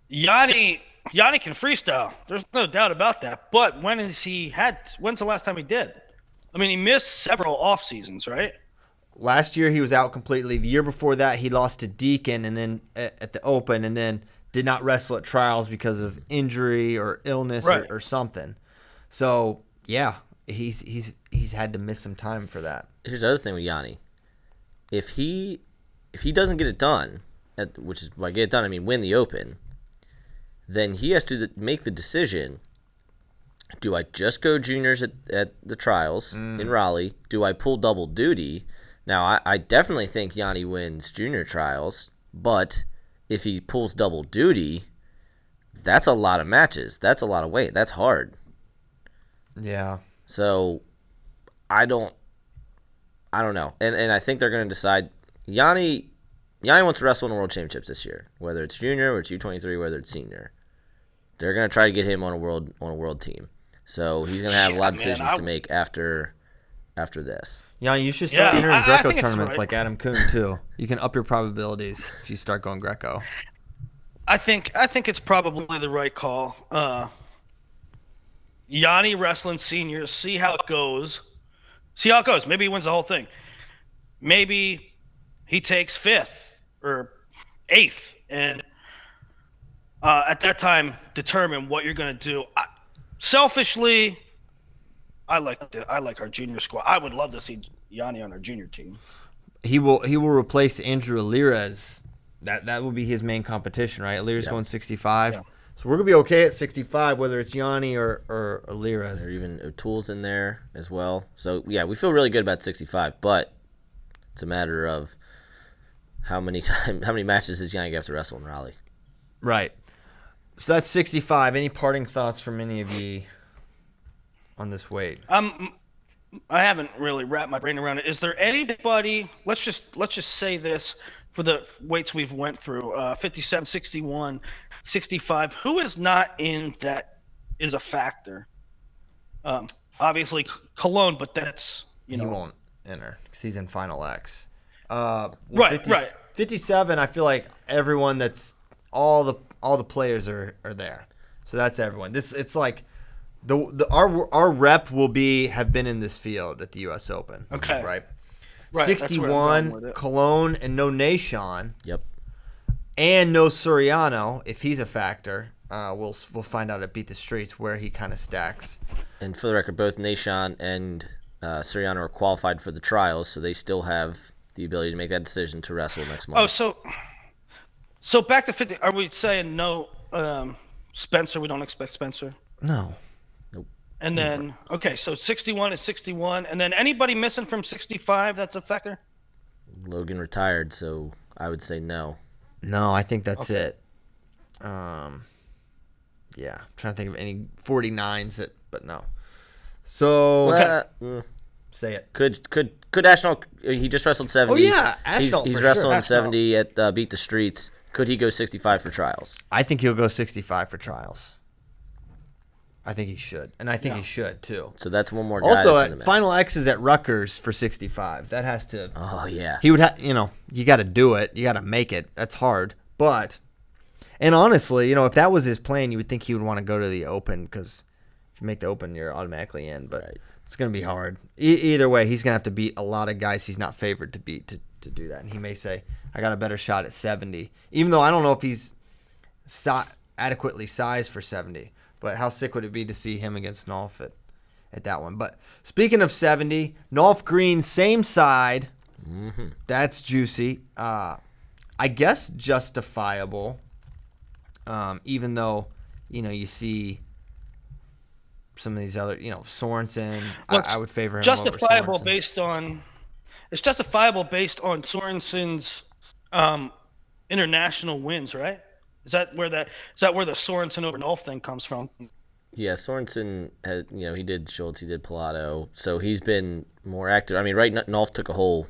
Yanni can freestyle. There's no doubt about that. But when's the last time he did? I mean, he missed several off seasons, right?
Last year he was out completely. The year before that he lost to Deacon and then at the Open, and then did not wrestle at trials because of injury or illness, right, or something. So yeah, he's had to miss some time for that.
Here's the other thing with Yanni. If he doesn't get it done, which is by get it done I mean win the Open, then he has to make the decision: do I just go juniors at the trials in Raleigh? Do I pull double duty? Now I definitely think Yanni wins junior trials, but if he pulls double duty, that's a lot of matches. That's a lot of weight. That's hard.
Yeah.
So I don't know. And I think they're going to decide. Yanni wants to wrestle in the World Championships this year, whether it's junior or it's U23, whether it's senior. They're going to try to get him on a world team. So he's going to have a lot of decisions to make after this.
Yanni, you should start entering Greco tournaments like Adam Kuhn too. You can up your probabilities if you start going Greco.
I think it's probably the right call. Yanni wrestling seniors, see how it goes. Maybe he wins the whole thing. Maybe he takes 5th or 8th, and at that time determine what you're going to do. Selfishly, I like our junior squad. I would love to see Yanni on our junior team.
He will replace Andrew Alirez. That will be his main competition, right? Alirez going 65. Yeah. So we're gonna be okay at 65, whether it's Yanni or Alirez.
Or even O'Toole's in there as well. So yeah, we feel really good about 65, but it's a matter of how many matches does Yanni have to wrestle in Raleigh.
Right. So that's 65. Any parting thoughts from any of you on this weight?
I haven't really wrapped my brain around it. Is there anybody? Let's just say this for the weights we've went through: 57, 61, 65. Who is not in that is a factor? Obviously Cologne, but that's
He won't enter because he's in Final X.
Right.
57. I feel like everyone that's all the players are there. So that's everyone. It's like our rep will have been in this field at the U.S. Open.
Okay.
Right.
Right.
61 Cologne and no Nation.
Yep.
And no Soriano if he's a factor. We'll find out at Beat the Streets where he kind of stacks.
And for the record, both Nation and Soriano are qualified for the trials, so they still have the ability to make that decision to wrestle next month.
Oh, so back to 50. Are we saying no Spencer? We don't expect Spencer?
No.
Nope.
And then, okay, so 61 is 61. And then anybody missing from 65 that's a factor?
Logan retired, so I would say no.
No, I think that's it. Yeah, I'm trying to think of any 49s but no. So say it.
Could Ashton? He just wrestled 70.
Oh yeah, Ashton.
He's
for
wrestling
sure.
70 at Beat the Streets. Could he go 65 for trials?
I think he'll go 65 for trials. I think he should, and I think he should too.
So that's one more guy.
Also,
that's in the mix.
Final X is at Rutgers for 65. That has to.
Oh yeah.
He would have. You got to do it. You got to make it. That's hard, but. And honestly, if that was his plan, you would think he would want to go to the Open because if you make the Open, you're automatically in. But it's going to be hard. Either way, he's going to have to beat a lot of guys he's not favored to beat to do that. And he may say, I got a better shot at 70. Even though I don't know if he's adequately sized for 70. But how sick would it be to see him against Nolf at that one? But speaking of 70, Nolf Green, same side.
Mm-hmm.
That's juicy. I guess justifiable. Even though, you see some of these other, Sorensen,
Well,
I would favor him
justifiable
over Sorensen.
It's justifiable based on Sorensen's international wins, right? Is that where the Sorensen over Nolf thing comes from?
Yeah, Sorensen had, he did Schultz, he did Pilato, so he's been more active. I mean, Nolf took a whole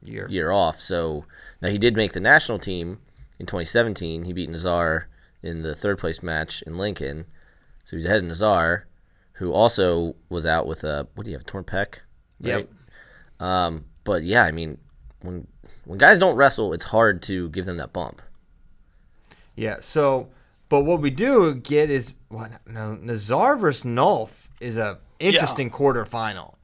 year off, so now he did make the national team in 2017. He beat Nazar in the third place match in Lincoln, so he's ahead of Nazar, who also was out with what do you have, torn pec? Right?
Yep.
But yeah, I mean, when guys don't wrestle, it's hard to give them that bump.
Yeah. So, but what we do get is Nazar versus Nolf is a interesting quarterfinal.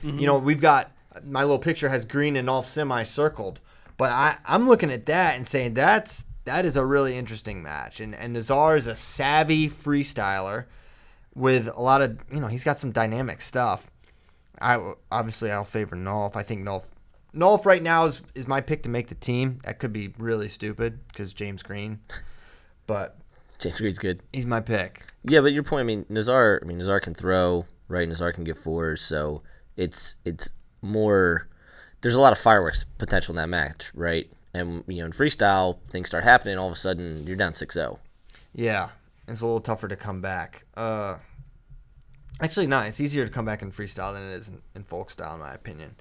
We've got my little picture has Green and Nolf semi circled, but I'm looking at that and saying that is a really interesting match. And Nazar is a savvy freestyler with a lot of, he's got some dynamic stuff. I'll favor Nolf. I think Nolf right now is my pick to make the team. That could be really stupid because James Green, but
James Green's good.
He's my pick.
Yeah, but your point, Nazar can throw, right? Nazar can give fours, so it's more. There's a lot of fireworks potential in that match, right? And in freestyle, things start happening. All of a sudden, you're down 6-0.
Yeah, it's a little tougher to come back. Actually, it's easier to come back in freestyle than it is in folk style, in my opinion.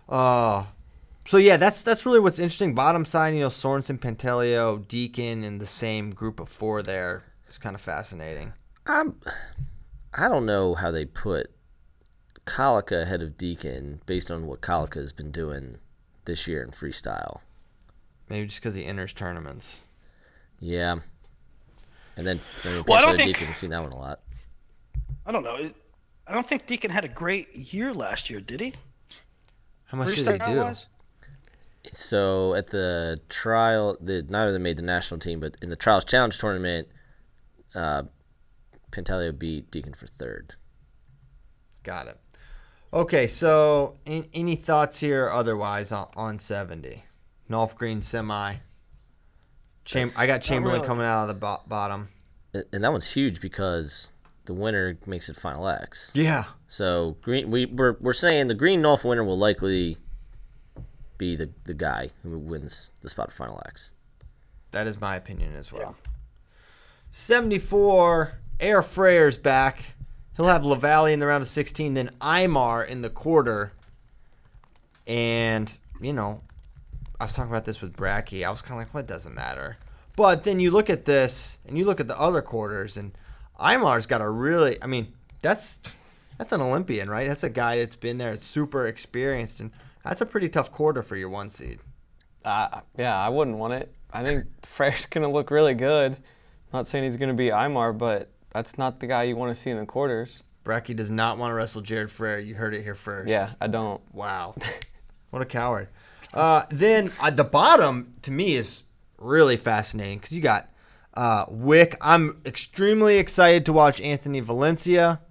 So yeah, that's really what's interesting. Bottom side, Sorensen, Pantaleo, Deacon, and the same group of four there is kind of fascinating.
I don't know how they put Colica ahead of Deacon based on what Colica has been doing this year in freestyle.
Maybe just because he enters tournaments.
Yeah. And then
I don't think
Deacon, we've seen that one a lot.
I don't know. I don't think Deacon had a great year last year, did he?
How much did he do?
Wise?
So at the trial, neither of them made the national team, but in the Trials Challenge tournament, Pantaleo beat Deacon for third.
Got it. Okay, so any thoughts here otherwise on 70? Nolf Green semi. I got Chamberlain coming out of the bottom.
And that one's huge because the winner makes it Final X.
Yeah.
So we're saying the Green Nolf winner will likely be the guy who wins the spot for Final X.
That is my opinion as well. 74, Air Freyr's back. He'll have LaValle in the round of 16, then Aymar in the quarter. And, you know, I was talking about this with Bracky. I was kind of like, well, it doesn't matter. But then you look at this, and you look at the other quarters, and Aymar's got a really, I mean, that's an Olympian, right? That's a guy that's been there, super experienced, and that's a pretty tough quarter for your 1 seed.
Yeah, I wouldn't want it. I think Freyr's going to look really good. Not saying he's going to be Aymar, but that's not the guy you want to see in the quarters.
Bracky does not want to wrestle Jared Freyr. You heard it here first.
Yeah, I don't.
Wow. What a coward. Then the bottom, to me, is really fascinating because you got Wick. I'm extremely excited to watch Anthony Valencia.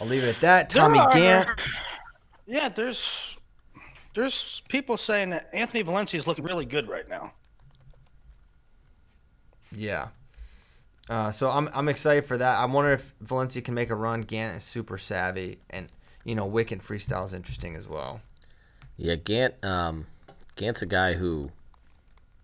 I'll leave it at that. Tommy Gant.
Yeah, there's people saying that Anthony Valencia is looking really good right now.
Yeah. So I'm excited for that. I wonder if Valencia can make a run. Gant is super savvy, and you know Wick and freestyle is interesting as well.
Yeah, Gant's a guy who,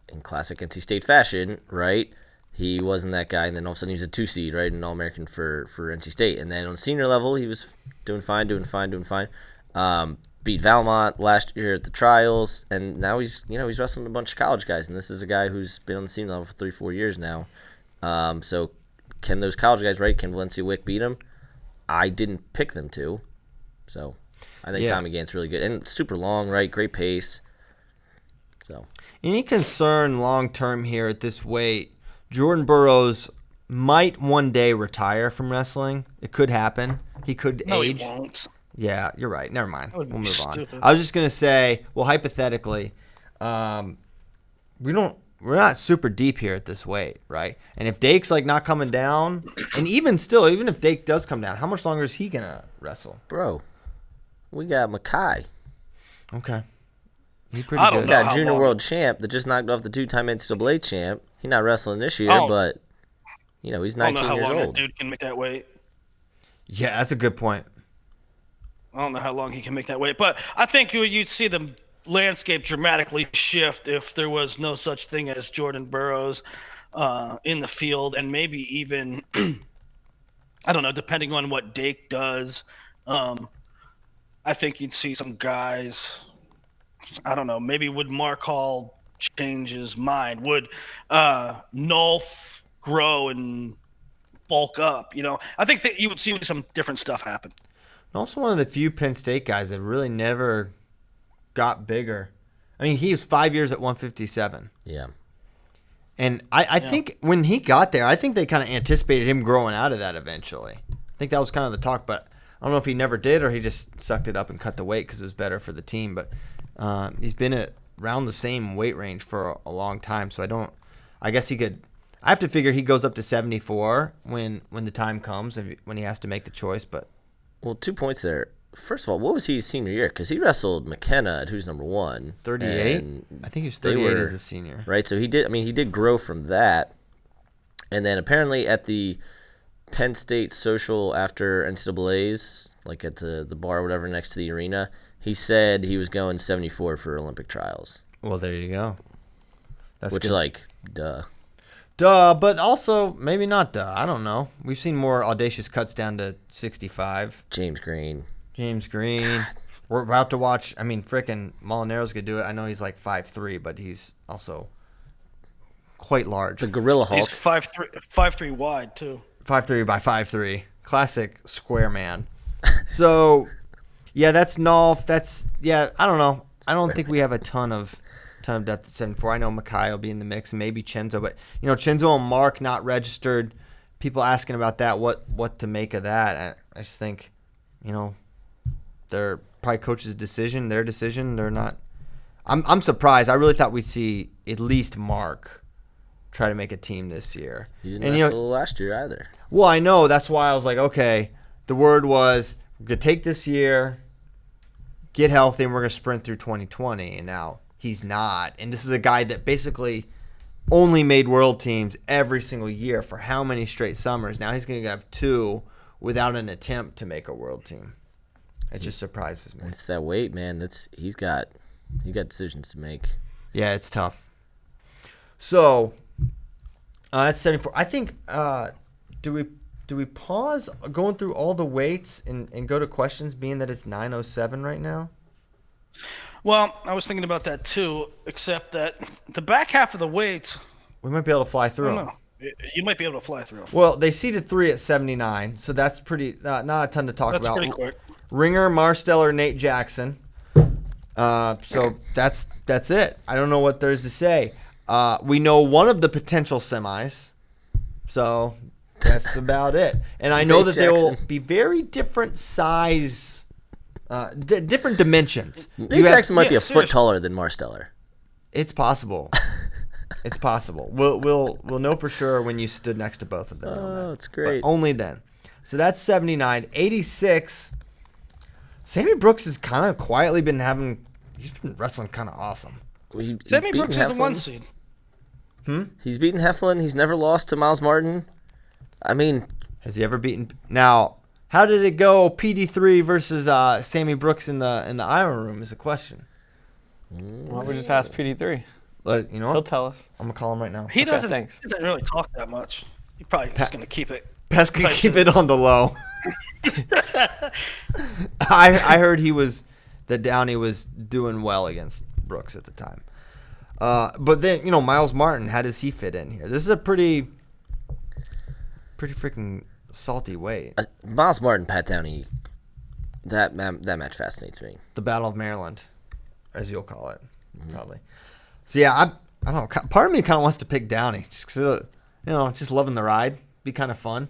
in classic NC State fashion, right? He wasn't that guy, and then all of a sudden he was a 2 seed, right? An All-American for NC State. And then on senior level, he was doing fine. Beat Valmont last year at the trials, and now he's wrestling a bunch of college guys. And this is a guy who's been on the senior level for 3-4 years now. So can those college guys, right? Can Valencia Wick beat him? I didn't pick them to. So I think Tommy Gant's really good. And super long, right? Great pace. So
Any concern long-term here at this weight, Jordan Burroughs might one day retire from wrestling. It could happen. He could age.
He won't.
Yeah, you're right. Never mind. We'll move
stupid.
on. I was just going to say, well, hypothetically, we're not super deep here at this weight, right? And if Dake's like not coming down, and even if Dake does come down, how much longer is he going to wrestle?
bro, we got Makai.
Okay. He's pretty
I don't
good.
know.
We got
how
junior
long-
world champ that just knocked off the 2-time NCAA champ. He's not wrestling this year,
Oh.
but he's
I don't
19
know how
years
long
old.
that dude can make that weight.
Yeah, that's a good point.
I don't know how long he can make that weight, but I think you'd see the landscape dramatically shift if there was no such thing as Jordan Burroughs in the field, and maybe even I don't know, depending on what Dake does. I think you'd see some guys. I don't know. Maybe would Mark Hall change his mind? Would Nolf grow and bulk up? I think that you would see some different stuff happen.
Also one of the few Penn State guys that really never got bigger. I mean, he was 5 years at 157.
Yeah.
And I think when he got there, I think they kind of anticipated him growing out of that eventually. I think that was kind of the talk, but I don't know if he never did or he just sucked it up and cut the weight because it was better for the team. But he's been at around the same weight range for a long time, so I guess he could. I have to figure he goes up to 74 when the time comes and when he has to make the choice. But
Well, 2 points there. First of all, what was he his senior year? Because he wrestled McKenna at who's number 1.
38.
and
I think he was
they
38
were-
as a senior.
Right, so he did grow from that. And then apparently at the Penn State social after NCAA's, like at the bar or whatever next to the arena, he said he was going 74 for Olympic trials.
Well, there you go. That's
Which,
good.
duh.
Duh, but also maybe not duh. I don't know. We've seen more audacious cuts down to 65.
James Green.
James Green. We're about to watch. I mean, frickin' Molinaro's going to do it. I know he's like 5'3", but he's also quite large.
Oh.
The Gorilla
He's
Hulk.
5'3" wide too.
5'3" by 5'3". Classic square man. So, yeah, that's Nolf. I don't know. I don't think we have a ton of depth at 74. I know Makai will be in the mix and maybe Chenzo, but Chenzo and Mark not registered. People asking about that, what to make of that. I just think, they're probably coach's decision, their decision. They're not. I'm surprised. I really thought we'd see at least Mark try to make a team this year.
He didn't wrestle last year either.
Well, I know. That's why I was like, okay, the word was we're going to take this year, get healthy, and we're going to sprint through 2020. And now he's not. And this is a guy that basically only made world teams every single year for how many straight summers. Now he's going to have 2 without an attempt to make a world team. It just surprises me.
It's that weight, man. He got decisions to make.
Yeah, it's tough. So, That's 74. I think. Do we pause going through all the weights and go to questions, being that it's 9:07 right now?
Well, I was thinking about that too, except that the back half of the weights,
We might be able to fly
I
through
don't
them.
know. You might be able to fly through.
Well, they seeded 3 at 79, so that's pretty. Not a ton to talk
That's
about.
pretty quick.
Ringer, Marsteller, Nate Jackson. So that's it. I don't know what there's to say. We know one of the potential semis, so that's about it. And I know
Nate
that they will
Jackson.
be very different size, different dimensions.
Nate Jackson might be
yeah,
a foot
seriously.
taller than Marsteller.
It's possible. It's possible. We'll know for sure when you stood next to both of them.
Oh, that's
But
great.
only then. So that's 79. 86. Sammy Brooks has kind of quietly been he's been wrestling kind of awesome.
He's
Sammy
beaten
Brooks is the 1
Heflin.
seed.
He's beaten Heflin. He's never lost to Miles Martin. I mean,
Has he ever beaten? Now, how did it go? PD3 versus Sammy Brooks in the Iron Room is a question.
Why don't we just ask PD3?
But you know
He'll
what?
tell us.
I'm gonna call him right now.
He doesn't
thanks.
really talk that much. He probably just going to keep it.
Pest can
Right.
keep it on the low. I heard that Downey was doing well against Brooks at the time. But then, Miles Martin, how does he fit in here? This is a pretty freaking salty weight.
Miles Martin, Pat Downey, that match fascinates me.
The Battle of Maryland, as you'll call it, probably. So yeah, I don't know. Part of me kind of wants to pick Downey, just 'cause, just loving the ride, be kind of fun.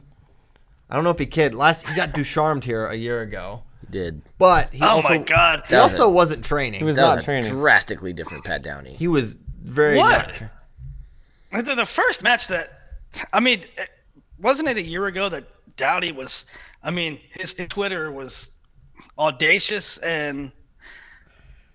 I don't know if he got Ducharmed here a year ago,
He did.
but he
Oh my God.
he also wasn't training.
He was
That
not
was a
training.
drastically different Pat Downey.
He was very
What? The first match wasn't it a year ago that Downey was, his Twitter was audacious, and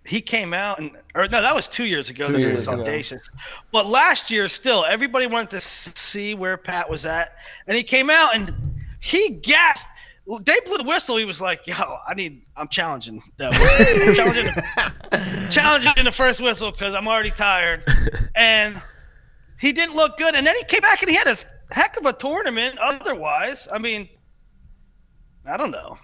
he came out that was 2 years ago that he
years
was
ago.
audacious. But last year still, everybody wanted to see where Pat was at, and he came out and he gasped. They blew the whistle. He was like, "Yo, I'm challenging that whistle. I'm challenging the first whistle because I'm already tired." And he didn't look good. And then he came back and he had a heck of a tournament. Otherwise, I don't know.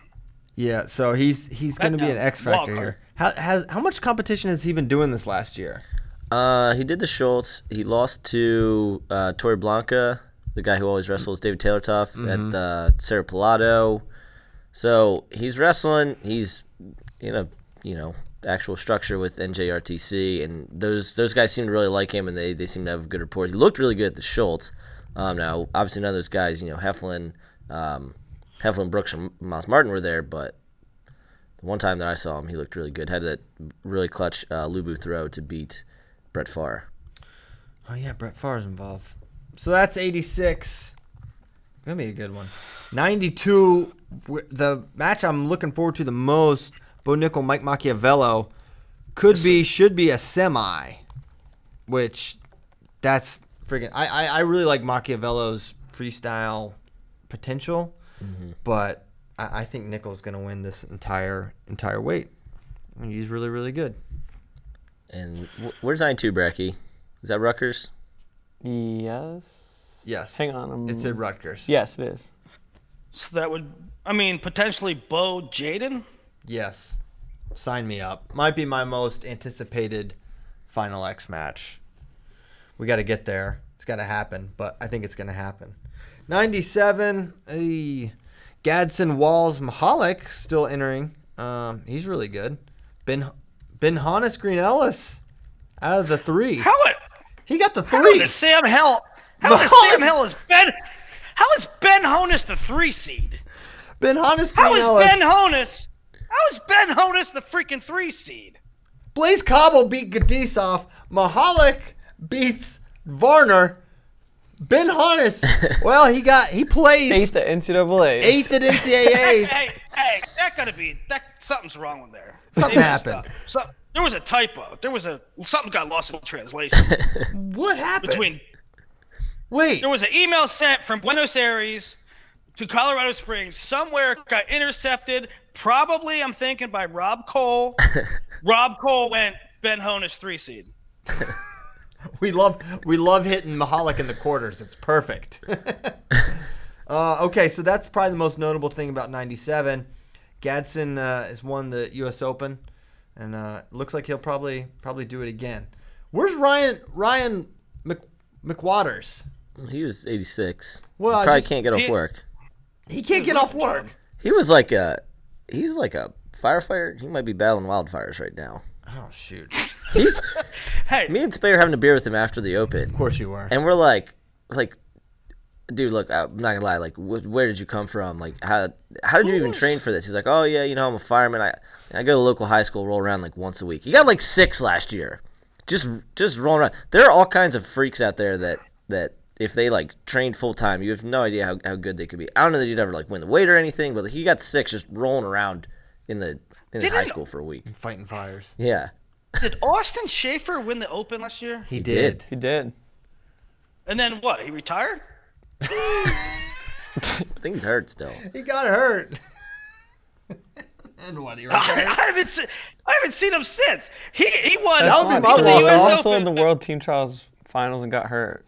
Yeah, so he's going to be an X factor
Wildcard.
here. How much competition has he been doing this last year?
He did the Schultz. He lost to Torre Blanca, the guy who always wrestles David Taylor Tough at Cerro Pilado. So he's wrestling. He's in a actual structure with NJRTC, and those guys seem to really like him, and they seem to have a good rapport. He looked really good at the Schultz. Now, obviously, none of those guys, Heflin, Brooks, and Miles Martin were there, but the one time that I saw him, he looked really good. Had that really clutch Lubu throw to beat Brett Favre.
Oh yeah, Brett Favre's involved. So that's 86. Gonna be a good one. 92. The match I'm looking forward to the most, Bo Nickel, Mike Machiavello, should be a semi, which that's freaking. I really like Machiavello's freestyle potential, but I think Nickel's gonna win this entire weight. He's really, really good.
And where's 92, Bracky? Is that Rutgers?
Yes.
Yes.
Hang on.
It's at Rutgers.
Yes, it is.
So that would, potentially Bo Jaden.
Yes. Sign me up. Might be my most anticipated Final X match. We got to get there. It's got to happen, but I think it's going to happen. 97. Gadsden, Walls, Mahalik still entering. He's really good. Ben Hannes, Green Ellis out of the 3. He got the 3.
How is Sam Hell? How is Ben Honus the 3 seed?
Ben Hannes, Green
How is
Ellis.
Ben Honus the freaking 3 seed?
Blaze Cobble beat Gadisov. Mahalik beats Varner. Ben Hannes, well, he placed
8th at NCAA.
8th at NCAAs.
Hey, something's wrong with there.
Something happened.
There was a typo. Something got lost in translation.
What happened? Wait.
There was an email sent from Buenos Aires to Colorado Springs. Somewhere got intercepted. Probably, I'm thinking, by Rob Cole. Rob Cole went Ben Honus 3 seed.
We love hitting Mahalik in the quarters. It's perfect. Okay, so that's probably the most notable thing about '97. Gadsden has won the U.S. Open, and looks like he'll probably do it again. Where's Ryan McWaters?
He was 86.
Well,
he probably can't get off work.
He can't get off work.
He's like a firefighter. He might be battling wildfires right now.
Oh shoot!
Hey,
Me and Spade were having a beer with him after the Open.
Of course you were.
And we're like, dude, look, I'm not gonna lie. Like, where did you come from? Like, how did you even train for this? He's like, oh yeah, I'm a fireman. I go to local high school, roll around like once a week. He got like 6 last year, just rolling around. There are all kinds of freaks out there that if they like trained full time, you have no idea how good they could be. I don't know that you'd ever like win the weight or anything, but he got 6 just rolling around in his high school for a week,
Fighting fires.
Yeah.
did Austin Schaefer win the Open last year?
He did.
He did.
And then what? He retired?
I think he's hurt still.
He got hurt. And what? He
I haven't seen him since. He won.
That's
would be
fine.
my
He
walk-off.
was also
Open.
in the World Team Trials finals and got hurt.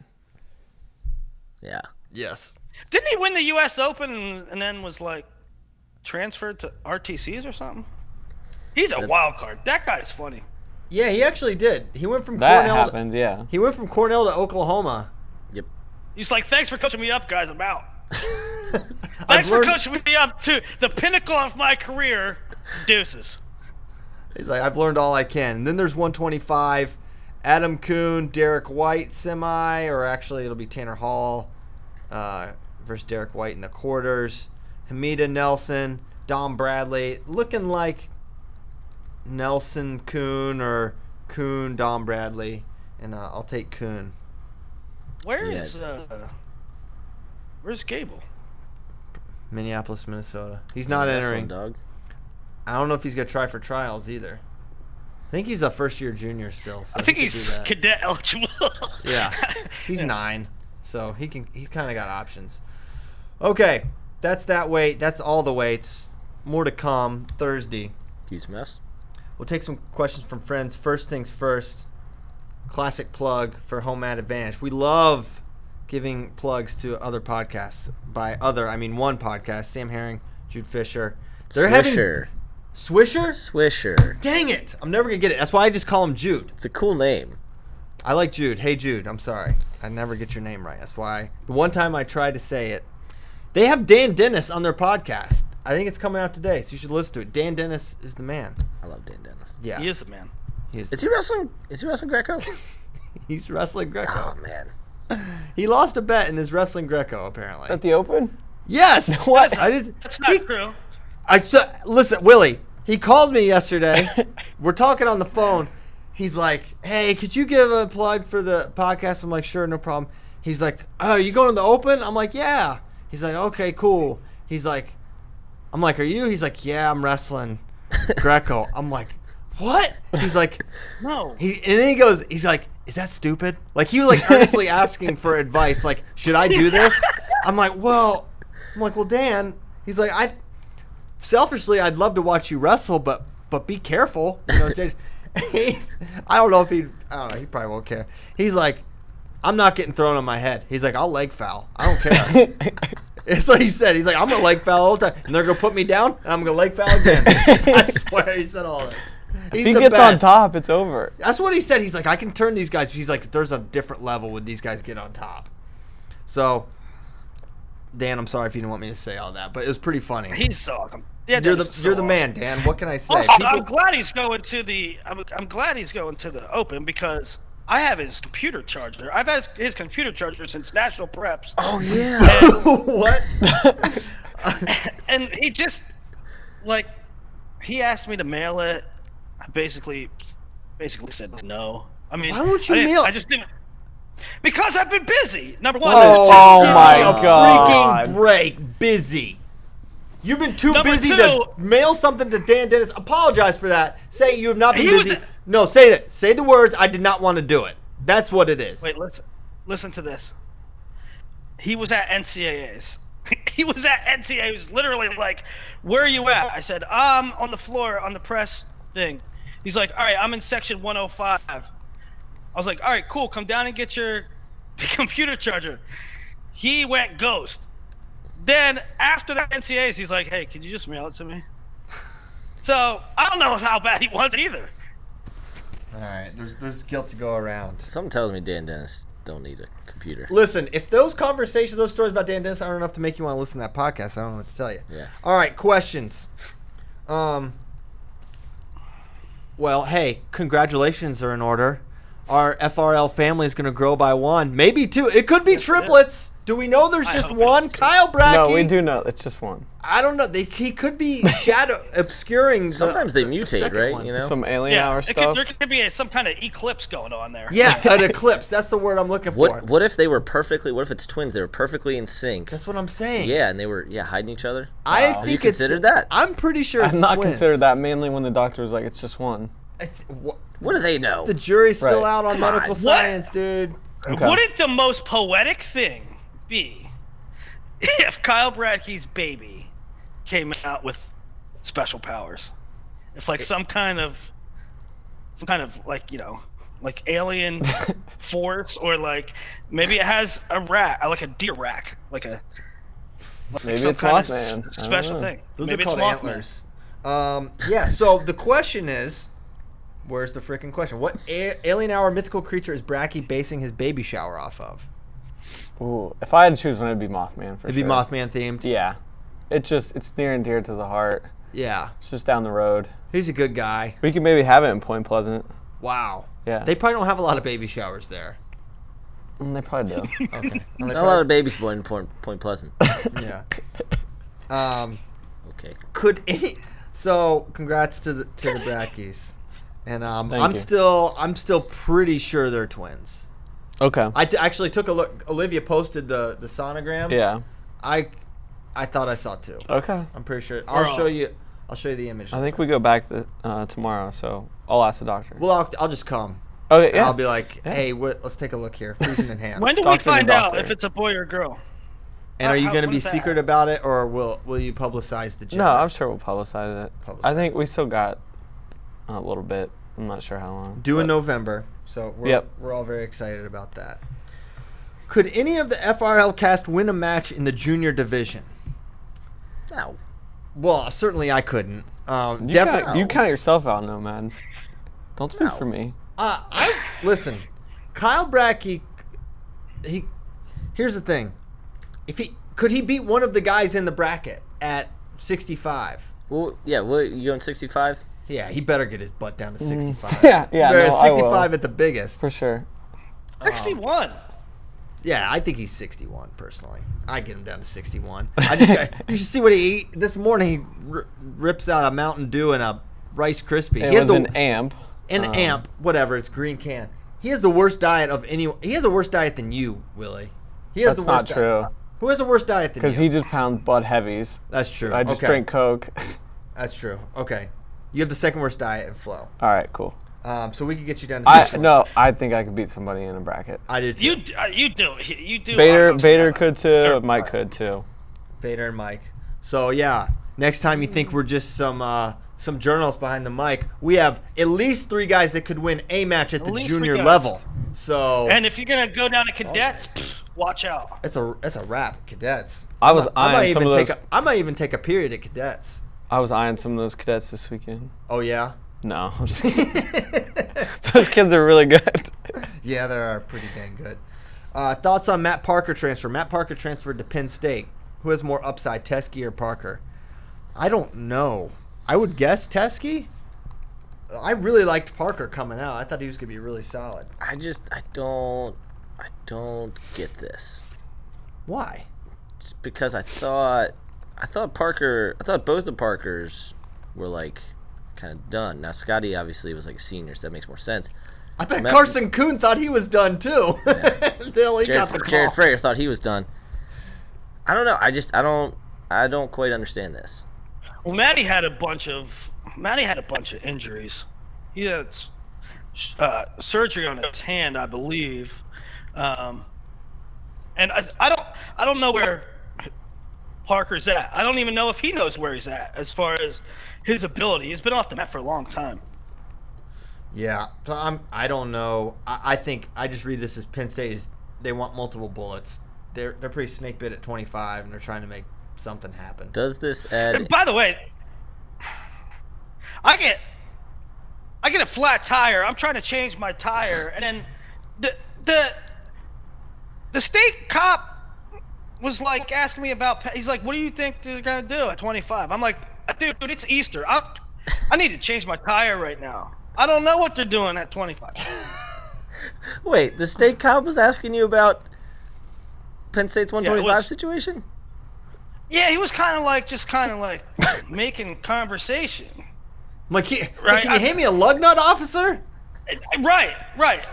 Yeah.
Yes.
Didn't he win the U.S. Open and then was like transferred to RTCs or something? He's a wild card. That guy's funny.
Yeah, he actually did. He went from
That
Cornell.
happened, yeah.
He went from Cornell to Oklahoma.
Yep.
He's like, thanks for coaching me up, guys. I'm out.
I've
Thanks for
learned-
coaching me up to the pinnacle of my career. Deuces.
He's like, I've learned all I can. And then there's 125. Adam Kuhn, Derek White semi, or actually it'll be Tanner Hall versus Derek White in the quarters. Hamida Nelson, Dom Bradley, looking like Nelson Kuhn or Kuhn Dom Bradley, and I'll take Kuhn.
Where's Gable?
Minneapolis, Minnesota. He's not
Wrestling,
entering.
dog.
I don't know if he's gonna try for trials either. I think he's a first-year junior still. So
I think
he could do
he's
that.
cadet eligible.
Yeah, he's 9, so he kind of got options. Okay, that's that weight. That's all the weights. More to come Thursday.
Do you smash?
We'll take some questions from friends. First things first. Classic plug for Home Ad Advantage. We love giving plugs to other podcasts. By other, I mean one podcast. Sam Herring, Jude Fisher. They're
Swisher.
Swisher.
Swisher.
Dang it! I'm never gonna get it. That's why I just call him Jude.
It's a cool name.
I like Jude. Hey, Jude. I'm sorry. I never get your name right. That's why the one time I tried to say it. They have Dan Dennis on their podcast. I think it's coming out today, so you should listen to it. Dan Dennis is the man.
I love Dan Dennis.
Yeah.
He is a man.
He is.
Is he wrestling? Is he wrestling Greco?
He's wrestling Greco.
Oh man.
He lost a bet in his wrestling Greco, apparently.
At the Open?
Yes.
What?
I did.
That's not true.
Listen, Willie. He called me yesterday. We're talking on the phone. He's like, "Hey, could you give a plug for the podcast?" I'm like, "Sure, no problem." He's like, "Oh, are you going to the Open?" I'm like, "Yeah." He's like, "Okay, cool." He's like, I'm like, "Are you?" He's like, "Yeah, I'm wrestling Greco." I'm like, "What?" He's like,
No.
and then he goes, he's like, "Is that stupid?" Like he was like earnestly asking for advice. Like, should I do this? I'm like, well, Dan. He's like, selfishly, I'd love to watch you wrestle, but be careful. You know, I don't know if he probably won't care. He's like, I'm not getting thrown on my head. He's like, I'll leg foul. I don't care. That's what he said. He's like, I'm gonna leg foul all the time, and they're gonna put me down, and I'm gonna leg foul again. I swear, he said all this. He's
If he
the
gets on
best.
top, it's over.
That's what he said. He's like, I can turn these guys. He's like, there's a different level when these guys get on top. So, Dan, I'm sorry if you didn't want me to say all that, but it was pretty funny.
He's awesome. Yeah,
You're
Dennis is
the
so
man, Dan. What can I say?
awesome. Also,
People-
I'm glad he's going to the. I'm glad he's going to the Open because I have his computer charger. I've had his computer charger since National Preps.
Oh yeah.
What?
And he just he asked me to mail it. I basically said no. I mean,
Why won't you
I didn't-
mail it?
I just didn't. Because I've been busy. Number one.
Oh,
give
my
me a
God.
freaking break. Busy. You've been too
Number
busy
two-
to mail something to Dan Dennis. Apologize for that. Say you have not been
He was
busy.
the-
No, say that. Say the words. I did not want to do it. That's what it is.
Wait, listen to this. He was at NCAAs. He was at NCAA. He was literally like, "Where are you at?" I said, "I'm on the floor on the press thing." He's like, "All right, I'm in section 105." I was like, all right, cool. Come down and get your computer charger. He went ghost. Then after the NCAs, he's like, hey, could you just mail it to me? So I don't know how bad he wants either.
All right, there's guilt to go around.
Something tells me Dan Dennis don't need a computer.
Listen, if those conversations, those stories about Dan Dennis aren't enough to make you want to listen to that podcast, I don't know what to tell you.
Yeah.
All right, questions. Well, hey, congratulations are in order. Our FRL family is going to grow by one, maybe two. It could be triplets. Do we know there's just one? Kyle Brackey.
No, we do know. It's just one.
I don't know. He could be shadow obscuring.
Sometimes they mutate, right?
One.
You know,
Some alien hour stuff.
There could be some kind of eclipse going on there.
Yeah, an eclipse. That's the word I'm looking for.
What if they were perfectly? What if it's twins? They were perfectly in sync.
That's what I'm saying.
Yeah, and they were hiding each other.
I think
Have you considered that?
I'm pretty sure it's
I've not
twins.
considered that, mainly when the doctor was like, it's just one.
What do they know?
The jury's still
Right.
out on
Come
medical
on.
science, dude.
Okay.
Wouldn't the most poetic thing be if Kyle Bradkey's baby came out with special powers? If like some kind of like, you know, like alien force, or like maybe it has a rat, like a deer rack, like
Maybe
some
it's
kind of
Mothman. I don't
special
know.
thing.
Those
Maybe
are called
it's Mothman.
antlers. Yeah, so the question is, where's the freaking question? What alien hour mythical creature is Brackey basing his baby shower off of?
Ooh, if I had to choose one, it'd be Mothman for
It'd
sure.
be Mothman themed.
Yeah. It's near and dear to the heart.
Yeah.
It's just down the road.
He's a good guy.
We could maybe have it in Point Pleasant.
Wow.
Yeah.
They probably don't have a lot of baby showers there.
They probably do.
Okay.
Not a lot of babies born in Point Pleasant.
Yeah.
Okay.
Could any? So congrats to the Brackeys, and
Thank
I'm
you.
still pretty sure they're twins.
Okay.
I actually took a look. Olivia posted the sonogram.
Yeah.
I thought I saw two.
Okay.
I'm pretty sure. I'll show you the image.
I think we go back tomorrow, so I'll ask the doctor.
Well, I'll just come.
Okay,
And
yeah.
I'll be like,
Yeah.
hey, let's take a look here. Freezing in hands.
When do we
Doctor to
find out
doctor.
if it's a boy or a girl?
And are you going to
when
be
is that?
secret about it, or will you publicize the gender?
No, I'm sure we'll publicize it.
Publicize
I think we still got a little bit. I'm not sure how long.
Due in
but-
November, so
Yep.
we're all very excited about that. Could any of the FRL cast win a match in the junior division?
No.
Well, certainly I couldn't.
You
Definitely.
you count yourself out, no, man. Don't speak
No.
for me.
Listen, Kyle Brackey. Here's the thing: could he beat one of the guys in the bracket at 65?
Well, yeah. What, you going 65?
Yeah, he better get his butt down to 65.
Yeah,
He better
no, I will.
65 at the biggest.
For sure.
61.
Yeah, I think he's 61 personally. I get him down to 61. You should see what he ate this morning. He rips out a Mountain Dew and a Rice Krispie.
It
He has
was an amp.
an amp, whatever. It's green can. He has the worst diet of anyone. He has a worse diet than you, Willie. He has
That's
the worst
not true.
diet. Who has a worse diet than you?
Because he just pounds Bud Heavies.
That's true.
I just
okay.
drink Coke.
That's true. Okay. You have the second worst diet in Flow.
All right, cool.
So we could get you down to 61.
I think I could beat somebody in a bracket.
I do too.
You do.
Bader could too.
Sure.
Mike could too.
Bader and Mike. So yeah, next time you think we're just some journalists behind the mic, we have at least 3 guys that could win a match at the
least 3
junior
guys.
level. So
And if you're gonna go down to cadets, watch out.
that's a wrap, cadets.
I was
I might
eyeing some
even
of
take
those.
I might even take a period at cadets.
I was eyeing some of those cadets this weekend.
Oh yeah.
No, I'm just kidding. Those kids are really good.
Yeah, they are pretty dang good. Thoughts on Matt Parker transfer? Matt Parker transferred to Penn State. Who has more upside, Teskey or Parker? I don't know. I would guess Teskey. I really liked Parker coming out. I thought he was going to be really solid.
I don't get this.
Why?
Just because I thought both the Parkers were like kind of done. Now Scotty obviously was like a senior, so that makes more sense.
I bet
Matt-
Carson Kuhn thought he was done too. Until he got the call.
Jared Frager thought he was done. I don't know. I don't quite understand this.
Well, Matty had a bunch of injuries. He had surgery on his hand, I believe, and I don't know where Parker's at. I don't even know if he knows where he's at as far as his ability. He's been off the mat for a long time.
Yeah, so I don't know. I think I just read this as Penn State is they want multiple bullets. They're pretty snake bit at 25, and they're trying to make something happen.
Does this add?
And by the way, I get a flat tire. I'm trying to change my tire, and then the state cop was like asking me about. He's like, "What do you think they're gonna do at 25?" I'm like, "Dude, it's Easter. I need to change my tire right now. I don't know what they're doing at 25."
Wait, the state cop was asking you about Penn State's 125
it
situation?
Yeah, he was kind of like making conversation.
I'm like, can
Right,
you hand me a lug nut, officer?
Right. Like,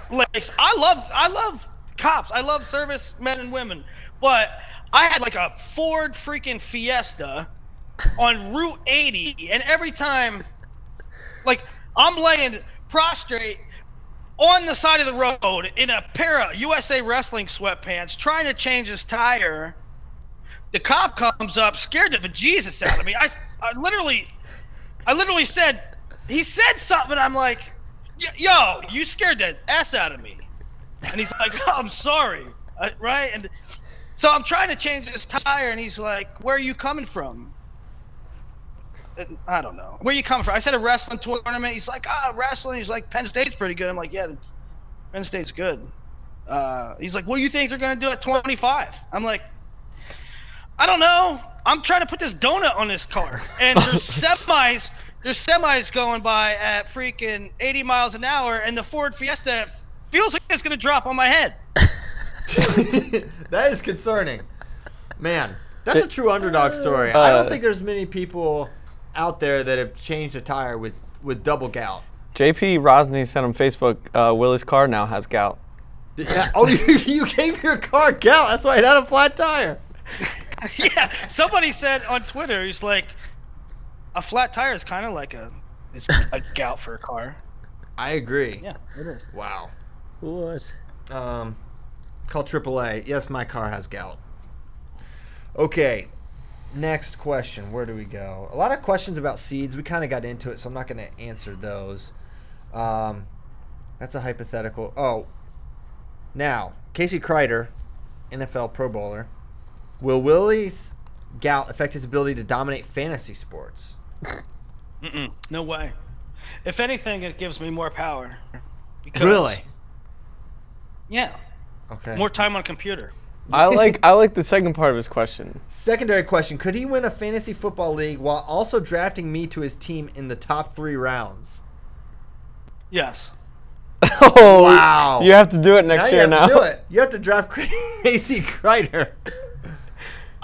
I love cops. I love servicemen and women. But I had like a Ford freaking Fiesta on Route 80, and every time, like, I'm laying prostrate on the side of the road in a pair of USA Wrestling sweatpants trying to change his tire. The cop comes up, scared the bejesus out of me. I literally said, he said something, I'm like, yo, you scared the ass out of me. And he's like, oh, I'm sorry, right? And so I'm trying to change his tire, and he's like, where are you coming from? I don't know. Where are you coming from? I said a wrestling tournament. He's like, wrestling. He's like, Penn State's pretty good. I'm like, yeah, Penn State's good. He's like, what do you think they're going to do at 25? I'm like, I don't know. I'm trying to put this donut on this car. And there's semis going by at freaking 80 miles an hour, and the Ford Fiesta feels like it's going to drop on my head.
That is concerning. Man, that's a true underdog story. I don't think there's many people out there that have changed a tire with double gout.
JP Rosny said on Facebook, Willie's car now has gout.
Yeah. Oh, you gave your car gout. That's why it had a flat tire.
Yeah, somebody said on Twitter, he's like, a flat tire is kind of like it's a gout for a car.
I agree.
Yeah, it is.
Wow.
What?
Call AAA. Yes, my car has gout. Okay. Next question. Where do we go? A lot of questions about seeds. We kind of got into it, so I'm not going to answer those. That's a hypothetical. Oh. Now, Casey Kreider, NFL Pro Bowler. Will Willie's gout affect his ability to dominate fantasy sports?
No way. If anything, it gives me more power. Because,
Really?
Yeah.
Okay.
More time on computer.
I like the second part of his question.
Secondary question. Could he win a fantasy football league while also drafting me to his team in the top 3 rounds?
Yes.
Oh,
Wow.
You have to do it next year now.
You have to do it. You have to draft Casey Kreider.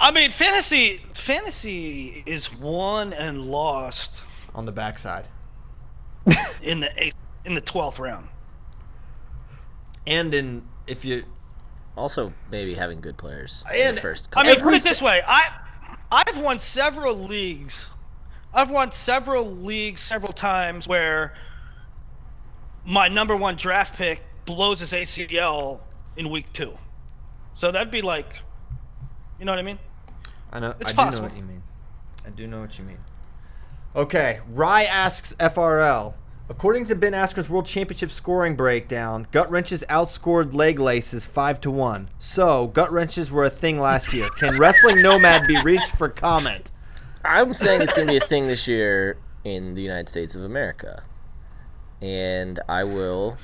I mean, fantasy is won and lost
On the backside.
in the 12th round.
And if you...
Also, maybe having good players in
And-
the first
I
couple.
mean, put it this way: I've won several leagues. I've won several leagues several times where my number 1 draft pick blows his ACL in week 2. So that'd be like, you know what I mean?
I know.
It's
I do
possible.
know what you mean. I do know what you mean. Okay. Rye asks FRL. According to Ben Askren's World Championship scoring breakdown, gut wrenches outscored leg laces 5-1. So, gut wrenches were a thing last year. Can Wrestling Nomad be reached for comment?
I'm saying it's going to be a thing this year in the United States of America. And I will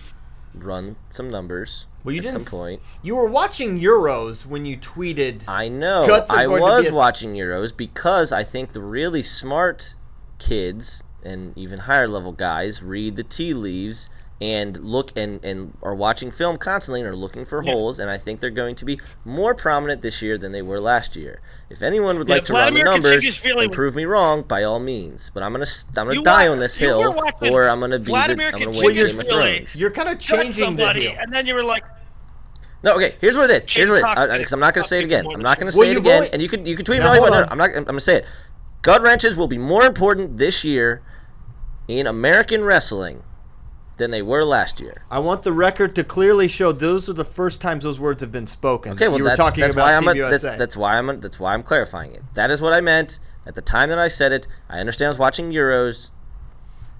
run some numbers at some point.
You were watching Euros when you tweeted.
I know.
Guts are
I
going to
was
be a-
watching Euros because I think the really smart kids and even higher level guys read the tea leaves and look and are watching film constantly and are looking for holes, and I think they're going to be more prominent this year than they were last year. If anyone would like to run the numbers and prove me wrong, by all means. But I'm gonna die on this hill, or I'm gonna win Game of Thrones.
You're kind of changing the hill.
and then you were like,
No, okay. Here's what it is. Because I'm not gonna say it again. I'm not gonna say it again. And you can tweet me all you want. I'm gonna say it. Gut wrenches will be more important this year in American wrestling than they were last year.
I want the record to clearly show those are the first times those words have been spoken.
Okay, well,
you were
that's
talking
why
about
I'm
Team USA.
that's why I'm clarifying it. That is what I meant at the time that I said it. I understand I was watching Euros.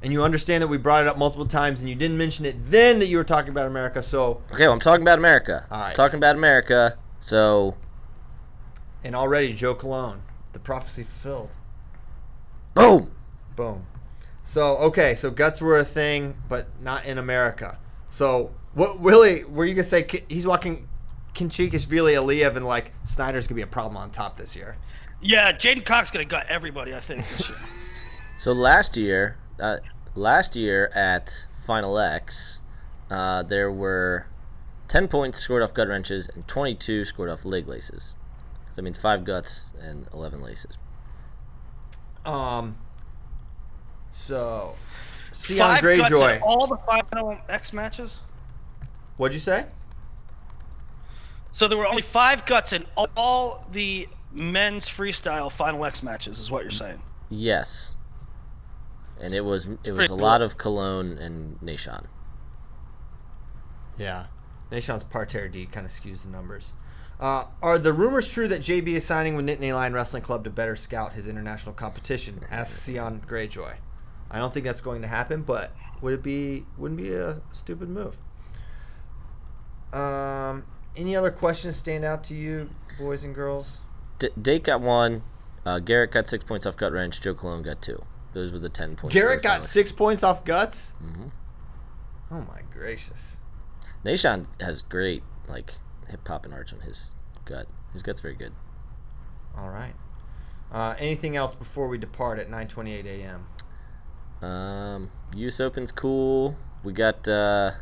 And you understand that we brought it up multiple times, and you didn't mention it then that you were talking about America, so...
Okay, well, I'm talking about America.
All right.
I'm talking about America, so...
And already, Joe Colon, the prophecy fulfilled.
Boom!
Boom. So, okay, so guts were a thing, but not in America. So, what, Willie, were you going to say he's walking Kinchikishvili, Aliyev, and, like, Snyder's going to be a problem on top this year?
Yeah, Jaden Cox going to gut everybody, I think, this year.
So last year at Final X, there were 10 points scored off gut wrenches and 22 scored off leg laces. So that means 5 guts and 11 laces.
So, Sion
5 guts
Greyjoy.
in all the Final X matches?
What'd you say?
So there were only 5 guts in all the men's freestyle Final X matches, is what you're saying?
Yes. And it was
Pretty
a
cool.
lot of Cologne and Nashon.
Yeah. Nashon's parterre D kind of skews the numbers. Are the rumors true that JB is signing with Nittany Lion Wrestling Club to better scout his international competition? Asks Sion Greyjoy. I don't think that's going to happen, but wouldn't be a stupid move. Any other questions stand out to you, boys and girls?
Dake got 1. Garrett got 6 points off gut wrench. Joe Cologne got 2. Those were the 10 points.
Garrett got 6 points off guts?
Mm-hmm.
Oh, my gracious.
Nashon has great, like, hip-hop and arch on his gut. His gut's very good.
All right. Anything else before we depart at 9:28 a.m.?
US Open's cool. We got Spay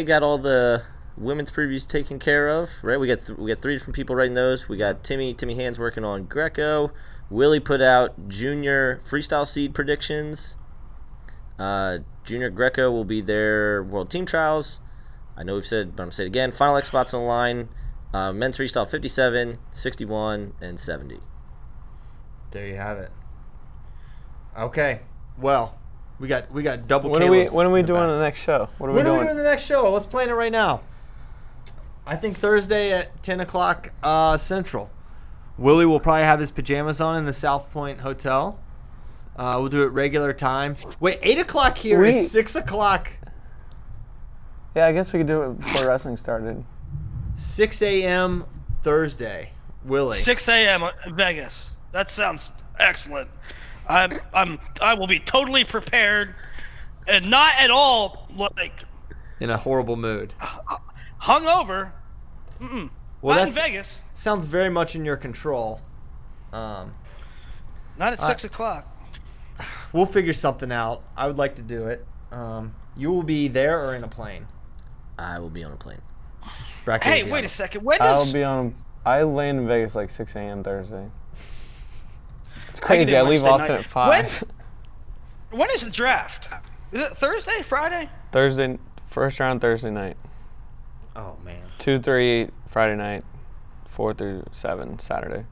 got all the women's previews taken care of, right? We got 3 different people writing those. We got Timmy Hands working on Greco. Willie put out junior freestyle seed predictions. Junior Greco will be their world team trials. I know we've said, but I'm gonna say it again. Final X spots on the line. Men's freestyle 57, 61, and 70.
There you have it. Okay. Well, we got double.
When
Caleb's
are we
in the
doing
back.
the next show? What are
When
we
are
doing?
we doing the next show? Let's plan it right now. I think Thursday at 10 o'clock Central. Willie will probably have his pajamas on in the South Point Hotel. We'll do it regular time. Wait, 8 o'clock here is 6 o'clock.
Yeah, I guess we could do it before wrestling started.
6 a.m. Thursday. Willie.
6 a.m. in Vegas. That sounds excellent. I will be totally prepared and not at all like
In a horrible mood.
hungover.
Well,
Not in Vegas.
Sounds very much in your control.
Not at 6 o'clock.
We'll figure something out. I would like to do it. You will be there or in a plane?
I will be on a plane.
Brackett will
Hey,
be
wait
on
a second. When does
I land in Vegas like 6 a.m. Thursday. It's crazy. I leave
Wednesday
Austin
night.
at 5.
when is the draft? Is it Thursday, Friday?
Thursday, first round Thursday night.
Oh, man.
2 through 8 Friday night. 4 through 7 Saturday.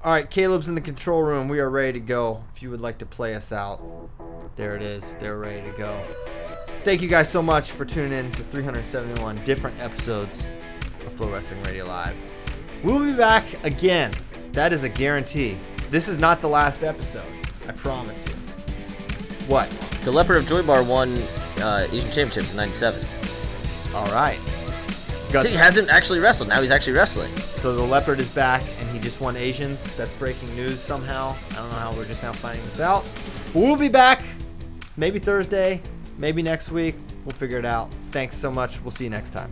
All right, Caleb's in the control room. We are ready to go. If you would like to play us out, there it is. They're ready to go. Thank you guys so much for tuning in to 371 different episodes of Flow Wrestling Radio Live. We'll be back again. That is a guarantee. This is not the last episode. I promise you. What?
The Leopard of Joy Bar won Asian Championships in '97.
All right.
He hasn't actually wrestled. Now he's actually wrestling.
So the Leopard is back, and he just won Asians. That's breaking news somehow. I don't know how we're just now finding this out. But we'll be back. Maybe Thursday. Maybe next week. We'll figure it out. Thanks so much. We'll see you next time.